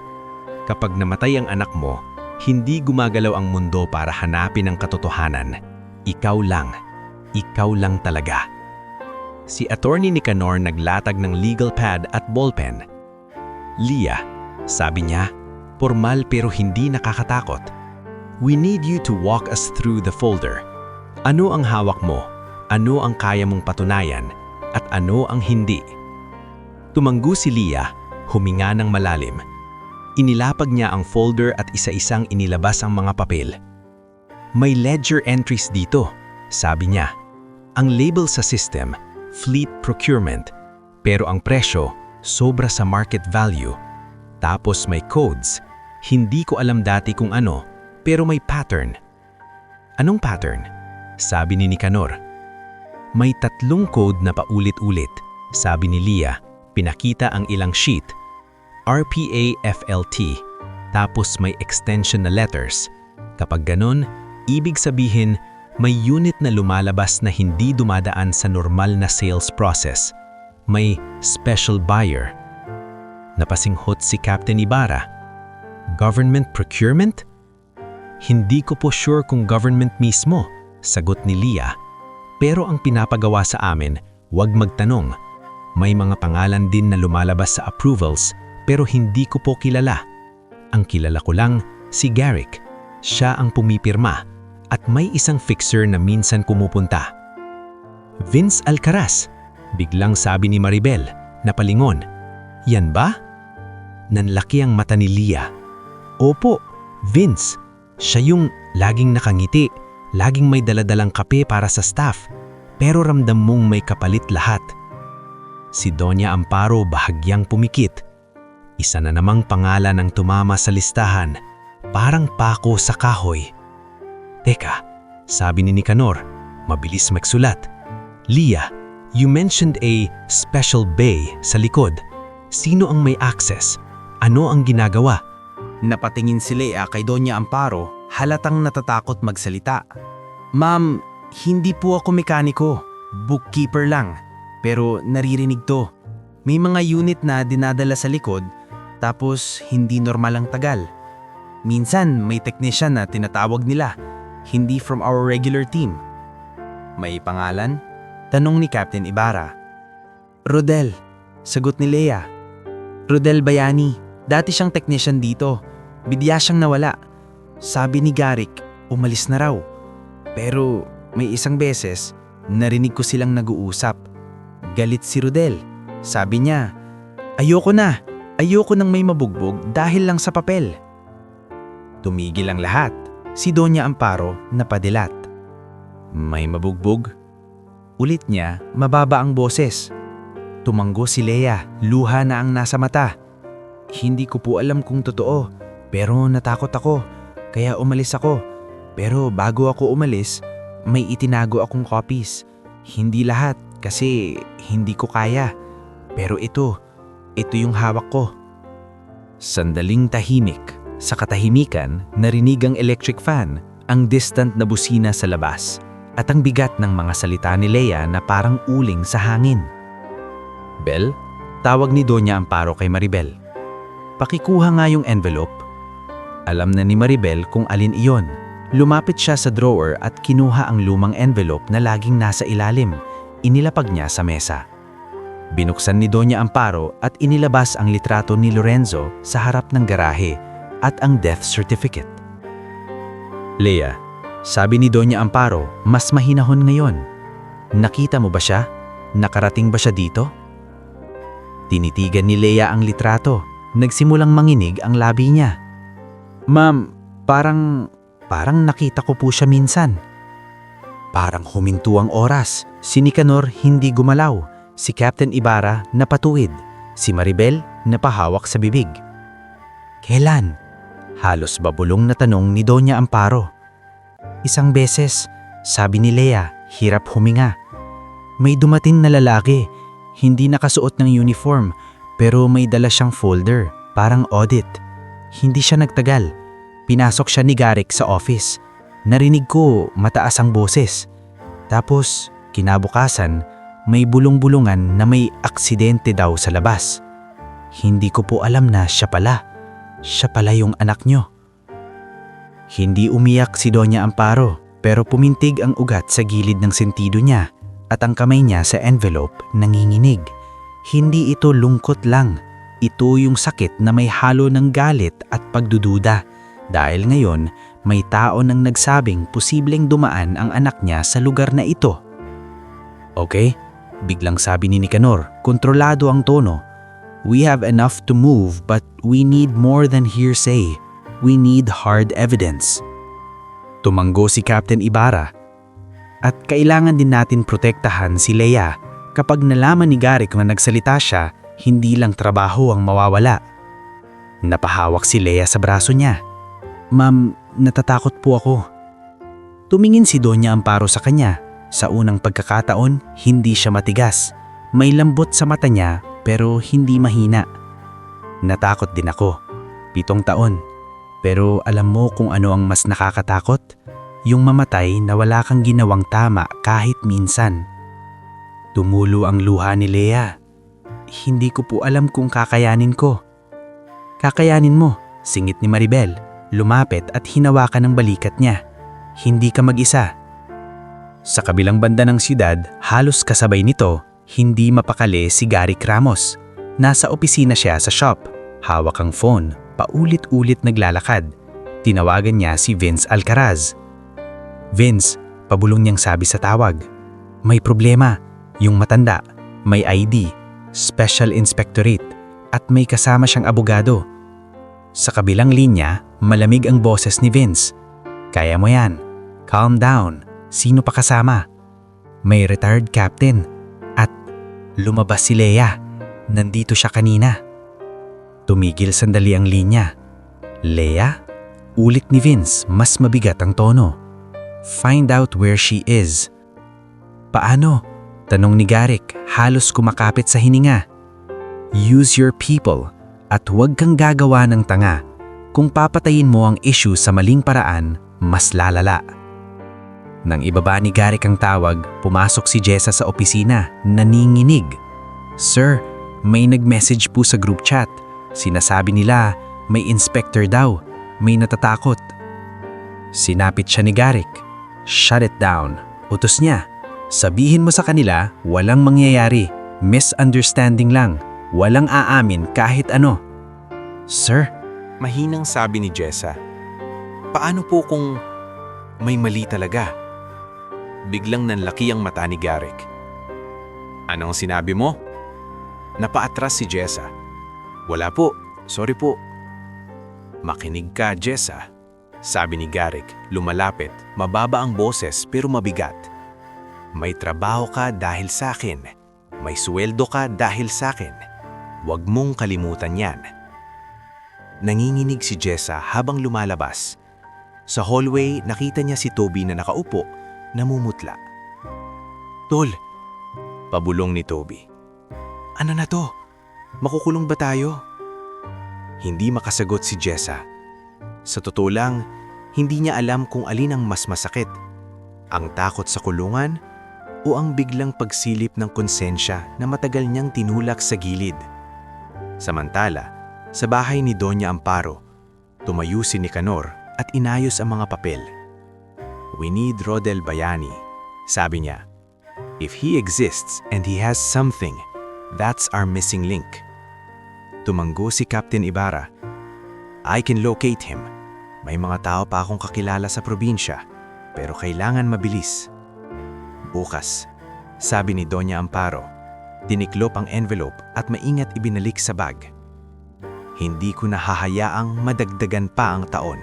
Kapag namatay ang anak mo, hindi gumagalaw ang mundo para hanapin ang katotohanan. Ikaw lang talaga. Si Attorney Nicanor naglatag ng legal pad at ballpen. Lia, sabi niya, formal pero hindi nakakatakot. We need you to walk us through the folder. Ano ang hawak mo? Ano ang kaya mong patunayan? At ano ang hindi? Tumanggo si Lia, huminga ng malalim. Inilapag niya ang folder at isa-isang inilabas ang mga papel. May ledger entries dito, sabi niya. Ang label sa system, fleet procurement, pero ang presyo, sobra sa market value. Tapos may codes, hindi ko alam dati kung ano, pero may pattern. Anong pattern? Sabi ni Nicanor. May 3 code na paulit-ulit, sabi ni Lia, pinakita ang ilang sheet. RPA FLT, tapos may extension na letters. Kapag ganon, ibig sabihin may unit na lumalabas na hindi dumadaan sa normal na sales process. May special buyer. Napasinghot si Captain Ibarra. Government procurement? Hindi ko po sure kung government mismo, sagot ni Lia. Pero ang pinapagawa sa amin, huwag magtanong. May mga pangalan din na lumalabas sa approvals, pero hindi ko po kilala. Ang kilala ko lang, si Garrick. Siya ang pumipirma at may isang fixer na minsan kumupunta. Vince Alcaraz, biglang sabi ni Maribel, napalingon. Yan ba? Nanlaki ang mata ni Lia. Opo, Vince. Siya yung laging nakangiti, laging may daladalang kape para sa staff, pero ramdam mong may kapalit lahat. Si Doña Amparo bahagyang pumikit. Isa na namang pangalan ang tumama sa listahan, parang pako sa kahoy. Teka, sabi ni Nicanor, mabilis magsulat. Leah, you mentioned a special bay sa likod. Sino ang may access? Ano ang ginagawa? Napatingin si Leia kay Doña Amparo, halatang natatakot magsalita. Ma'am, hindi po ako mekaniko. Bookkeeper lang. Pero naririnig to. May mga unit na dinadala sa likod, tapos hindi normal ang tagal. Minsan may technician na tinatawag nila, hindi from our regular team. May pangalan? Tanong ni Captain Ibarra. Rodel, sagot ni Leia. Rodel Bayani, dati siyang technician dito. Bigla siyang nawala. Sabi ni Garrick, umalis na raw. Pero may isang beses, narinig ko silang nag-uusap. Galit si Rodel. Sabi niya, ayoko nang may mabugbog dahil lang sa papel. Tumigil ang lahat. Si Doña Amparo napadilat. May mabugbog? Ulit niya, mababa ang boses. Tumanggo si Leia, luha na ang nasa mata. Hindi ko po alam kung totoo, pero natakot ako, kaya umalis ako. Pero bago ako umalis, may itinago akong copies. Hindi lahat kasi hindi ko kaya. Pero ito yung hawak ko. Sandaling tahimik. Sa katahimikan, narinig ang electric fan, ang distant na busina sa labas, at ang bigat ng mga salita ni Leia na parang uling sa hangin. Bel, tawag ni Doña Amparo kay Maribel. Pakikuha nga yung envelope. Alam na ni Maribel kung alin iyon. Lumapit siya sa drawer at kinuha ang lumang envelope na laging nasa ilalim. Inilapag niya sa mesa. Binuksan ni Doña Amparo at inilabas ang litrato ni Lorenzo sa harap ng garahe at ang death certificate. Leia, sabi ni Doña Amparo, mas mahinahon ngayon. Nakita mo ba siya? Nakarating ba siya dito? Tinitigan ni Leia ang litrato. Nagsimulang manginig ang labi niya. Ma'am, parang nakita ko po siya minsan. Parang huminto ang oras. Si Nicanor hindi gumalaw. Si Captain Ibarra napatuwid. Si Maribel napahawak sa bibig. Kailan? Halos babulong na tanong ni Doña Amparo. Isang beses, sabi ni Leia, hirap huminga. May dumating na lalaki. Hindi nakasuot ng uniform, pero may dala siyang folder, parang audit. Hindi siya nagtagal. Pinasok siya ni Garrick sa office. Narinig ko mataas ang boses. Tapos, kinabukasan, may bulong-bulungan na may aksidente daw sa labas. Hindi ko po alam na siya pala. Siya pala yung anak nyo. Hindi umiyak si Doña Amparo, pero pumintig ang ugat sa gilid ng sentido niya. At ang kamay niya sa envelope nanginginig. Hindi ito lungkot lang. Ito yung sakit na may halo ng galit at pagdududa. Dahil ngayon, may tao nang nagsabing posibleng dumaan ang anak niya sa lugar na ito. Okay, biglang sabi ni Nicanor, kontrolado ang tono. We have enough to move but we need more than hearsay. We need hard evidence. Tumanggo si Captain Ibarra. At kailangan din natin protektahan si Leia. Kapag nalaman ni Garrick na nagsalita siya, hindi lang trabaho ang mawawala. Napahawak si Leia sa braso niya. Ma'am, natatakot po ako. Tumingin si Doña Amparo sa kanya. Sa unang pagkakataon, hindi siya matigas. May lambot sa mata niya pero hindi mahina. Natakot din ako. 7 taon. Pero alam mo kung ano ang mas nakakatakot? Yung mamatay na wala kang ginawang tama kahit minsan. Tumulo ang luha ni Leia. Hindi ko po alam kung kakayanin ko. Kakayanin mo, singit ni Maribel. Lumapit at hinawakan ng balikat niya. Hindi ka mag-isa. Sa kabilang banda ng siyudad, halos kasabay nito, hindi mapakali si Garrick Ramos. Nasa opisina siya sa shop. Hawak ang phone, paulit-ulit naglalakad. Tinawagan niya si Vince Alcaraz. Vince, pabulong niyang sabi sa tawag. May problema. Yung matanda, may ID, Special Inspectorate, at may kasama siyang abogado. Sa kabilang linya, malamig ang boses ni Vince. Kaya mo yan. Calm down. Sino pa kasama? May retired captain. At lumabas si Leia. Nandito siya kanina. Tumigil sandali ang linya. Leia? Ulit ni Vince, mas mabigat ang tono. Find out where she is. Paano? Tanong ni Garrick, halos kumakapit sa hininga. Use your people at huwag kang gagawa ng tanga. Kung papatayin mo ang issue sa maling paraan, mas lalala. Nang ibaba ni Garrick ang tawag, pumasok si Jessa sa opisina, naninginig. Sir, may nag-message po sa group chat. Sinasabi nila, may inspector daw, may natatakot. Sinapit siya ni Garrick. Shut it down. Utos niya. Sabihin mo sa kanila, walang mangyayari. Misunderstanding lang. Walang aamin kahit ano. Sir, Mahinang sabi ni Jessa. Paano po kung may mali talaga? Biglang nanlaki ang mata ni Garrick. Anong sinabi mo? Napaatras si Jessa. Wala po, sorry po. Makinig ka, Jessa. Sabi ni Garrick, lumalapit, mababa ang boses pero mabigat. May trabaho ka dahil sa akin. May sweldo ka dahil sa akin. Huwag mong kalimutan yan. Nanginginig si Jessa habang lumalabas. Sa hallway, nakita niya si Toby na nakaupo, namumutla. Tol, pabulong ni Toby. Ano na to? Makukulong ba tayo? Hindi makasagot si Jessa. Sa totoo lang, hindi niya alam kung alin ang mas masakit. Ang takot sa kulungan o ang biglang pagsilip ng konsensya na matagal niyang tinulak sa gilid. Samantala, sa bahay ni Doña Amparo, tumayo si Nicanor at inayos ang mga papel. We need Rodel Bayani, sabi niya. If he exists and he has something, that's our missing link. Tumanggo si Captain Ibarra. I can locate him. May mga tao pa akong kakilala sa probinsya, pero kailangan mabilis. Bukas, sabi ni Doña Amparo. Tiniklop ang envelope at maingat ibinalik sa bag. Hindi ko nahahayaang madagdagan pa ang taon.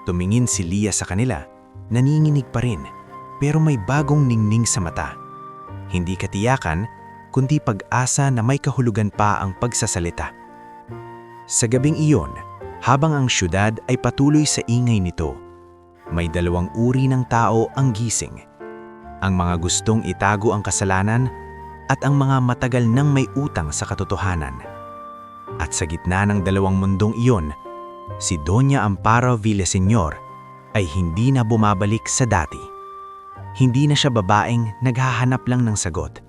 Tumingin si Lia sa kanila, naninginig pa rin, pero may bagong ningning sa mata. Hindi katiyakan, kundi pag-asa na may kahulugan pa ang pagsasalita. Sa gabing iyon, habang ang syudad ay patuloy sa ingay nito, may dalawang uri ng tao ang gising. Ang mga gustong itago ang kasalanan at ang mga matagal nang may utang sa katotohanan. At sa gitna ng dalawang mundong iyon, si Doña Amparo Villaseñor ay hindi na bumabalik sa dati. Hindi na siya babaeng naghahanap lang ng sagot.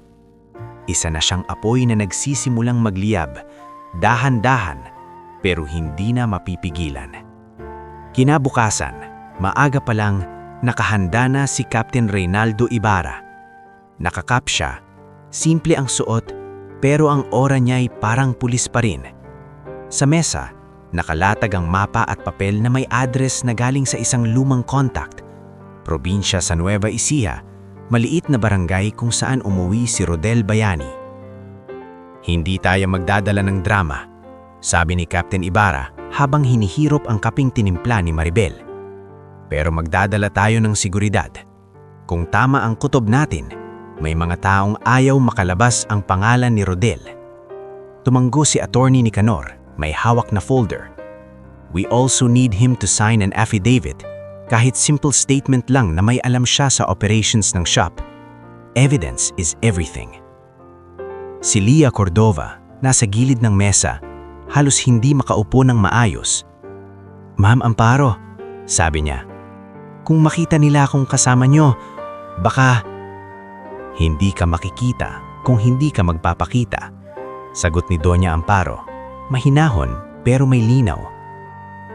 Isa na siyang apoy na nagsisimulang magliyab, dahan-dahan, pero hindi na mapipigilan. Kinabukasan, maaga pa lang, nakahanda na si Captain Reynaldo Ibarra. Nakakap siya, simple ang suot, pero ang aura niya ay parang pulis pa rin. Sa mesa, nakalatag ang mapa at papel na may address na galing sa isang lumang contact. Probinsya sa Nueva Ecija, maliit na barangay kung saan umuwi si Rodel Bayani. Hindi tayo magdadala ng drama, sabi ni Captain Ibarra habang hinihirop ang kaping tinimpla ni Maribel. Pero magdadala tayo ng seguridad. Kung tama ang kutob natin, may mga taong ayaw makalabas ang pangalan ni Rodel. Tumanggo si Attorney Nicanor, may hawak na folder. We also need him to sign an affidavit, kahit simple statement lang na may alam siya sa operations ng shop. Evidence is everything. Si Lia Cordova, nasa gilid ng mesa, halos hindi makaupo ng maayos. Ma'am Amparo, sabi niya, kung makita nila akong kasama nyo, baka... Hindi ka makikita kung hindi ka magpapakita, sagot ni Doña Amparo. Mahinahon pero may linaw.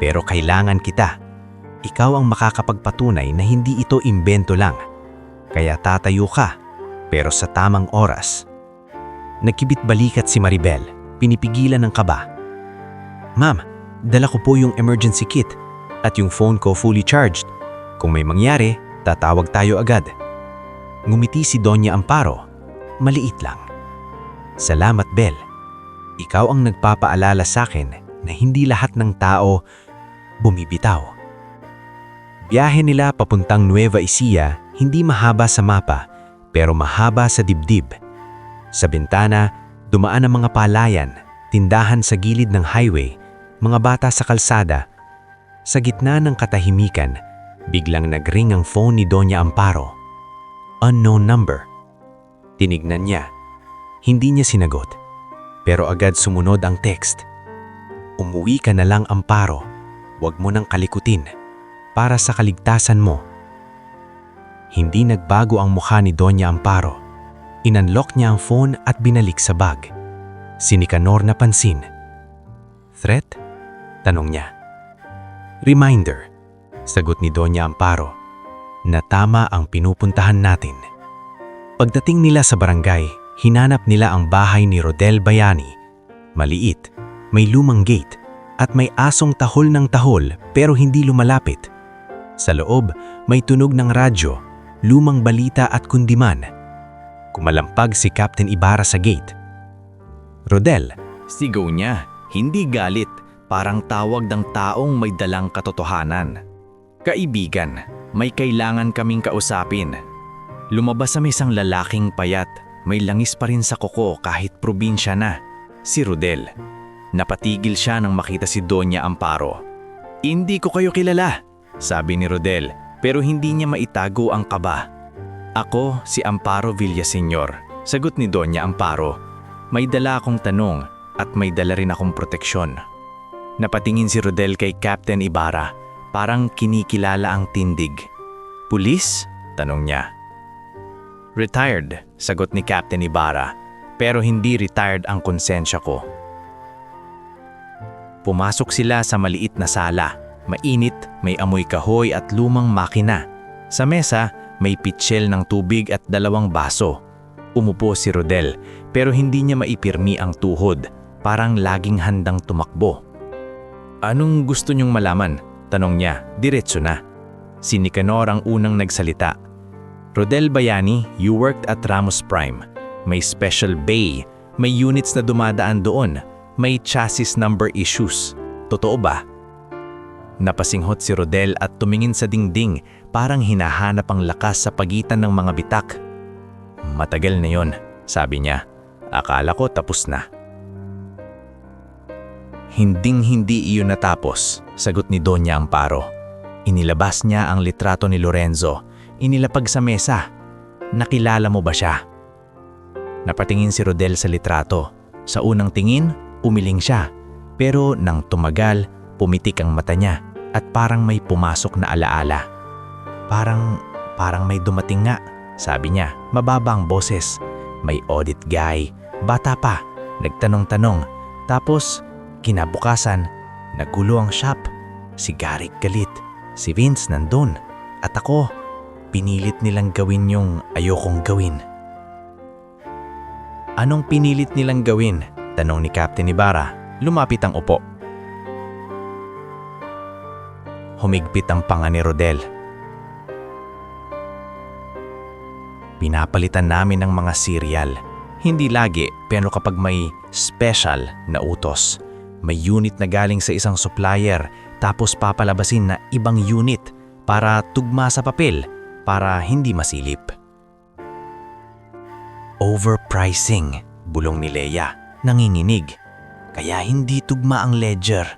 Pero kailangan kita. Ikaw ang makakapagpatunay na hindi ito imbento lang. Kaya tatayo ka, pero sa tamang oras. Nagkibit-balikat si Maribel, pinipigilan ng kaba. Ma'am, dala ko po yung emergency kit at yung phone ko fully charged. Kung may mangyari, tatawag tayo agad. Ngumiti si Doña Amparo, maliit lang. Salamat, Bel. Ikaw ang nagpapaalala sa akin na hindi lahat ng tao bumibitaw. Biyahe nila papuntang Nueva Ecija hindi mahaba sa mapa, pero mahaba sa dibdib. Sa bintana, dumaan ang mga palayan, tindahan sa gilid ng highway, mga bata sa kalsada. Sa gitna ng katahimikan, biglang nagring ang phone ni Doña Amparo. Unknown number. Tinignan niya. Hindi niya sinagot. Pero agad sumunod ang text. Umuwi ka na lang, Amparo. Huwag mo nang kalikutin. Para sa kaligtasan mo. Hindi nagbago ang mukha ni Doña Amparo. Inunlock niya ang phone at binalik sa bag. Si Nicanor napansin. Threat? Tanong niya. Reminder, sagot ni Doña Amparo, na tama ang pinupuntahan natin. Pagdating nila sa barangay, hinanap nila ang bahay ni Rodel Bayani. Maliit, may lumang gate, at may asong tahol ng tahol pero hindi lumalapit. Sa loob, may tunog ng radyo, lumang balita at kundiman. Kumalampag si Captain Ibarra sa gate. Rodel, Sigaw niya, hindi galit, parang tawag ng taong may dalang katotohanan. Kaibigan, may kailangan kaming kausapin. Lumabas sa isang lalaking payat, may langis pa rin sa kuko kahit probinsya na, si Rodel. Napatigil siya nang makita si Doña Amparo. Hindi ko kayo kilala, sabi ni Rodel, pero hindi niya maitago ang kaba. Ako si Amparo Villaseñor, sagot ni Doña Amparo. May dala akong tanong at may dala rin akong proteksyon. Napatingin si Rodel kay Captain Ibarra, parang kinikilala ang tindig. Pulis? Tanong niya. Retired, sagot ni Captain Ibarra, pero hindi retired ang konsensya ko. Pumasok sila sa maliit na sala. Mainit, may amoy kahoy at lumang makina. Sa mesa, may pitsil ng tubig at 2 baso. Umupo si Rodel, pero hindi niya maipirmi ang tuhod, parang laging handang tumakbo. Anong gusto niyong malaman? Tanong niya, diretso na. Si Nicanor ang unang nagsalita. Rodel Bayani, you worked at Ramos Prime. May special bay, may units na dumadaan doon, may chassis number issues. Totoo ba? Napasinghot si Rodel at tumingin sa dingding, parang hinahanap ang lakas sa pagitan ng mga bitak. Matagal na yon, sabi niya. Akala ko tapos na. Hinding-hindi iyon natapos, sagot ni Doña Amparo. Inilabas niya ang litrato ni Lorenzo, inilapag sa mesa. Nakilala mo ba siya? Napatingin si Rodel sa litrato. Sa unang tingin, umiling siya. Pero nang tumagal, pumitik ang mata niya at parang may pumasok na alaala. Parang may dumating nga, sabi niya, mababa ang boses. May audit guy, bata pa, nagtanong-tanong. Tapos, kinabukasan, nagulo ang shop. Si Garrick galit, si Vince nandun. At ako, pinilit nilang gawin yung ayokong gawin. Anong pinilit nilang gawin? Tanong ni Captain Ibarra. Lumapit ang upo. Humigpit ang panga ni Rodel. Pinapalitan namin ng mga serial. Hindi lagi, pero kapag may special na utos. May unit na galing sa isang supplier, tapos papalabasin na ibang unit para tugma sa papel, para hindi masilip. Overpricing, bulong ni Leia, nanginginig. Kaya hindi tugma ang ledger.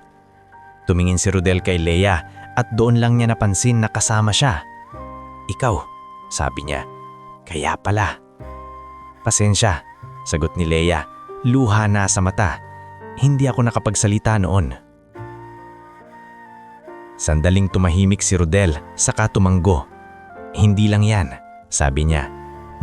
Tumingin si Rodel kay Leia at doon lang niya napansin na kasama siya. Ikaw, sabi niya. Kaya pala. Pasensya, sagot ni Leia, luha na sa mata. Hindi ako nakapagsalita noon. Sandaling tumahimik si Rodel, saka tumanggo. Hindi lang yan, sabi niya.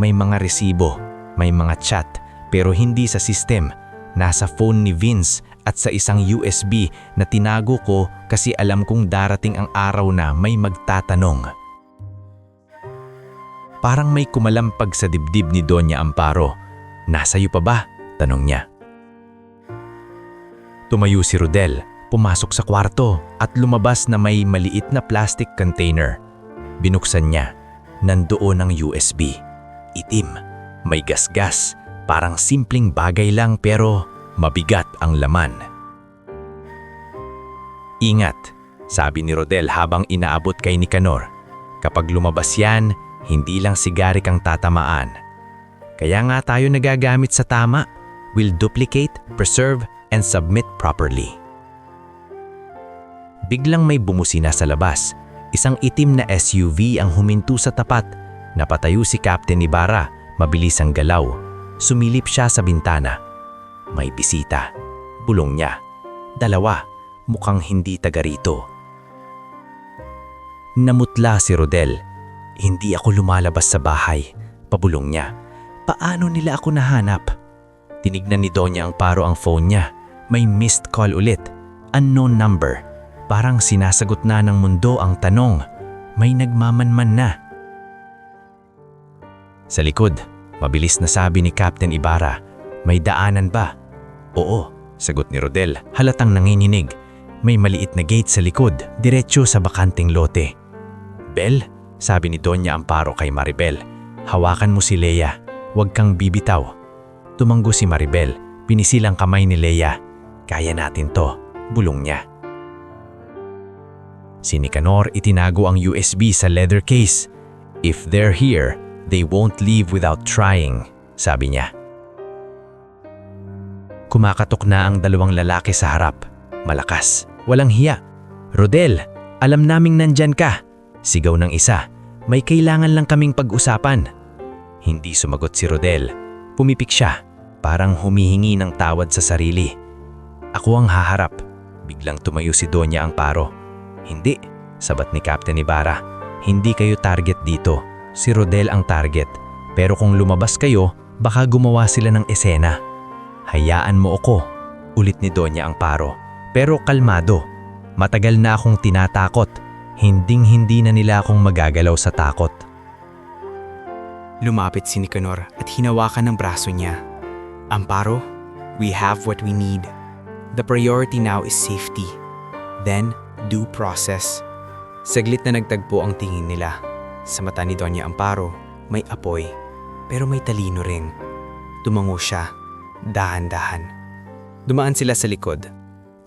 May mga resibo, may mga chat, pero hindi sa system. Nasa phone ni Vince at sa isang USB na tinago ko kasi alam kong darating ang araw na may magtatanong. Parang may kumalampag sa dibdib ni Doña Amparo. Nasa'yo pa ba? Tanong niya. Tumayo si Rodel, pumasok sa kwarto at lumabas na may maliit na plastic container. Binuksan niya. Nandoon ang USB. Itim, may gasgas, parang simpleng bagay lang pero mabigat ang laman. Ingat, sabi ni Rodel habang inaabot kay Nicanor. Kapag lumabas yan, hindi lang si Garrick ang tatamaan. Kaya nga tayo nagagamit sa tama. We'll duplicate, preserve, and submit properly. Biglang may bumusina sa labas. Isang itim na SUV ang huminto sa tapat. Napatayo si Captain Ibarra, Mabilis ang galaw. Sumilip siya sa bintana. May bisita. Bulong niya. 2. Mukhang hindi taga rito. Namutla si Rodel. Hindi ako lumalabas sa bahay. Pabulong niya. Paano nila ako nahanap? Tinignan ni Doña Amparo ang phone niya. May missed call ulit. Unknown number. Parang sinasagot na ng mundo ang tanong. May nagmamanman na. Sa likod, mabilis na sabi ni Captain Ibarra, may daanan ba? Oo, sagot ni Rodel, halatang nanginginig. May maliit na gate sa likod, diretso sa bakanting lote. Bel, sabi ni Doña Amparo kay Maribel, hawakan mo si Leia, huwag kang bibitaw. Tumanggo si Maribel, pinisilang kamay ni Leia. Kaya natin to, bulong niya. Si Nicanor itinago ang USB sa leather case. If they're here, they won't leave without trying, sabi niya. Kumakatok na ang 2 lalaki sa harap. Malakas, walang hiya. Rodel, alam naming nandyan ka. Sigaw ng isa, may kailangan lang kaming pag-usapan. Hindi sumagot si Rodel. Pumipik siya, parang humihingi ng tawad sa sarili. Ako ang haharap. Biglang tumayo si Doña Amparo. Hindi, sabat ni Captain Ibarra. Hindi kayo target dito. Si Rodel ang target. Pero kung lumabas kayo, baka gumawa sila ng esena. Hayaan mo ako, ulit ni Doña Amparo. Pero kalmado. Matagal na akong tinatakot. Hinding-hindi na nila akong magagalaw sa takot. Lumapit si Nicanor at hinawakan ng braso niya. Amparo, we have what we need. The priority now is safety. Then, due process. Saglit na nagtagpo ang tingin nila. Sa mata ni Doña Amparo, may apoy, pero may talino rin. Tumango siya, dahan-dahan. Dumaan sila sa likod.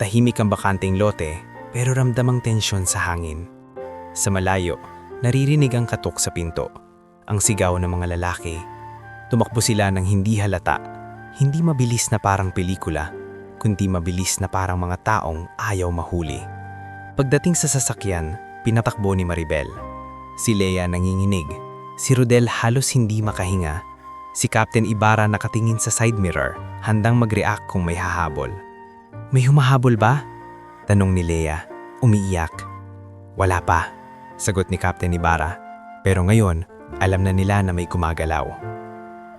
Tahimik ang bakanting lote, pero ramdamang tensyon sa hangin. Sa malayo, naririnig ang katok sa pinto. Ang sigaw ng mga lalaki. Tumakbo sila ng hindi halata, hindi mabilis na parang pelikula, kundi mabilis na parang mga taong ayaw mahuli. Pagdating sa sasakyan, pinatakbo ni Maribel. Si Leia nanginginig. Si Rodel halos hindi makahinga. Si Captain Ibarra nakatingin sa side mirror, handang mag-react kung may hahabol. May humahabol ba? Tanong ni Leia, umiiyak. Wala pa, sagot ni Captain Ibarra. Pero ngayon, alam na nila na may gumagalaw.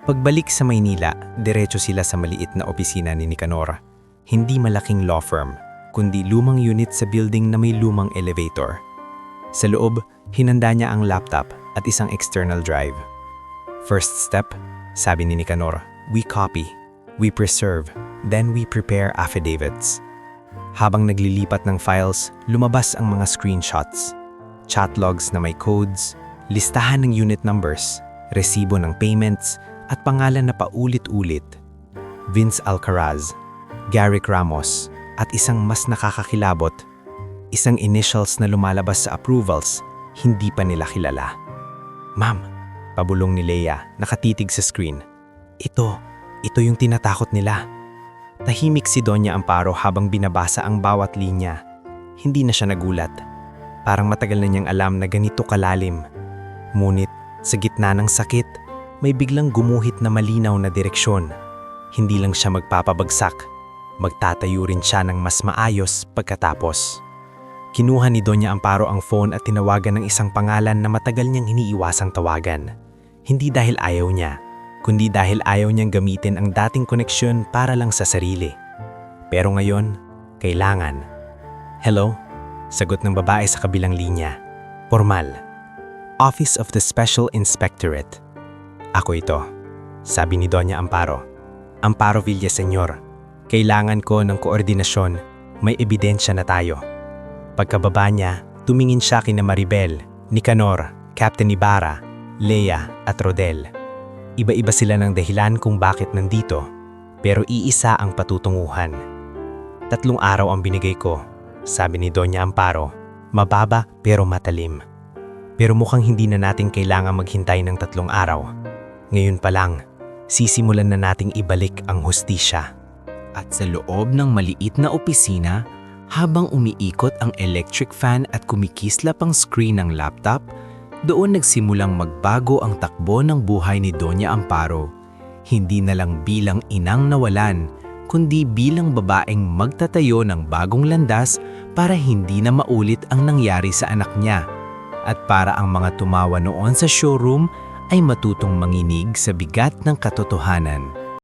Pagbalik sa Maynila, diretso sila sa maliit na opisina ni Nicanor. Hindi malaking law firm, kundi lumang unit sa building na may lumang elevator. Sa loob, hinanda niya ang laptop at isang external drive. First step, sabi ni Nicanor, we copy, we preserve, then we prepare affidavits. Habang naglilipat ng files, lumabas ang mga screenshots, chat logs na may codes, listahan ng unit numbers, resibo ng payments, at pangalan na paulit-ulit. Vince Alcaraz, Garrick Ramos, at isang mas nakakakilabot, isang initials na lumalabas sa approvals, hindi pa nila kilala. Ma'am, pabulong ni Leia, nakatitig sa screen. Ito yung tinatakot nila. Tahimik si Doña Amparo habang binabasa ang bawat linya. Hindi na siya nagulat. Parang matagal na niyang alam na ganito kalalim. Ngunit, sa gitna ng sakit, may biglang gumuhit na malinaw na direksyon. Hindi lang siya magpapabagsak. Magtatayo rin siya ng mas maayos pagkatapos. Kinuha ni Doña Amparo ang phone at tinawagan ng isang pangalan na matagal niyang iniiwasang tawagan. Hindi dahil ayaw niya, kundi dahil ayaw niyang gamitin ang dating koneksyon para lang sa sarili. Pero ngayon, kailangan. Hello? Sagot ng babae sa kabilang linya. Formal. Office of the Special Inspectorate. Ako ito, sabi ni Doña Amparo. Amparo Villaseñor, kailangan ko ng koordinasyon, may ebidensya na tayo. Pagkababa niya, tumingin siya kina Maribel, Nicanor, Captain Ibarra, Leia at Rodel. Iba-iba sila ng dahilan kung bakit nandito, pero iisa ang patutunguhan. 3 araw ang binigay ko, sabi ni Doña Amparo, mababa pero matalim. Pero mukhang hindi na natin kailangan maghintay ng 3 araw. Ngayon pa lang, sisimulan na nating ibalik ang hustisya. At sa loob ng maliit na opisina, habang umiikot ang electric fan at kumikislap ang screen ng laptop, Doon nagsimulang magbago ang takbo ng buhay ni Doña Amparo. Hindi na lang bilang inang nawalan, kundi bilang babaeng magtatayo ng bagong landas para hindi na maulit ang nangyari sa anak niya. At para ang mga tumawa noon sa showroom ay matutong manginig sa bigat ng katotohanan.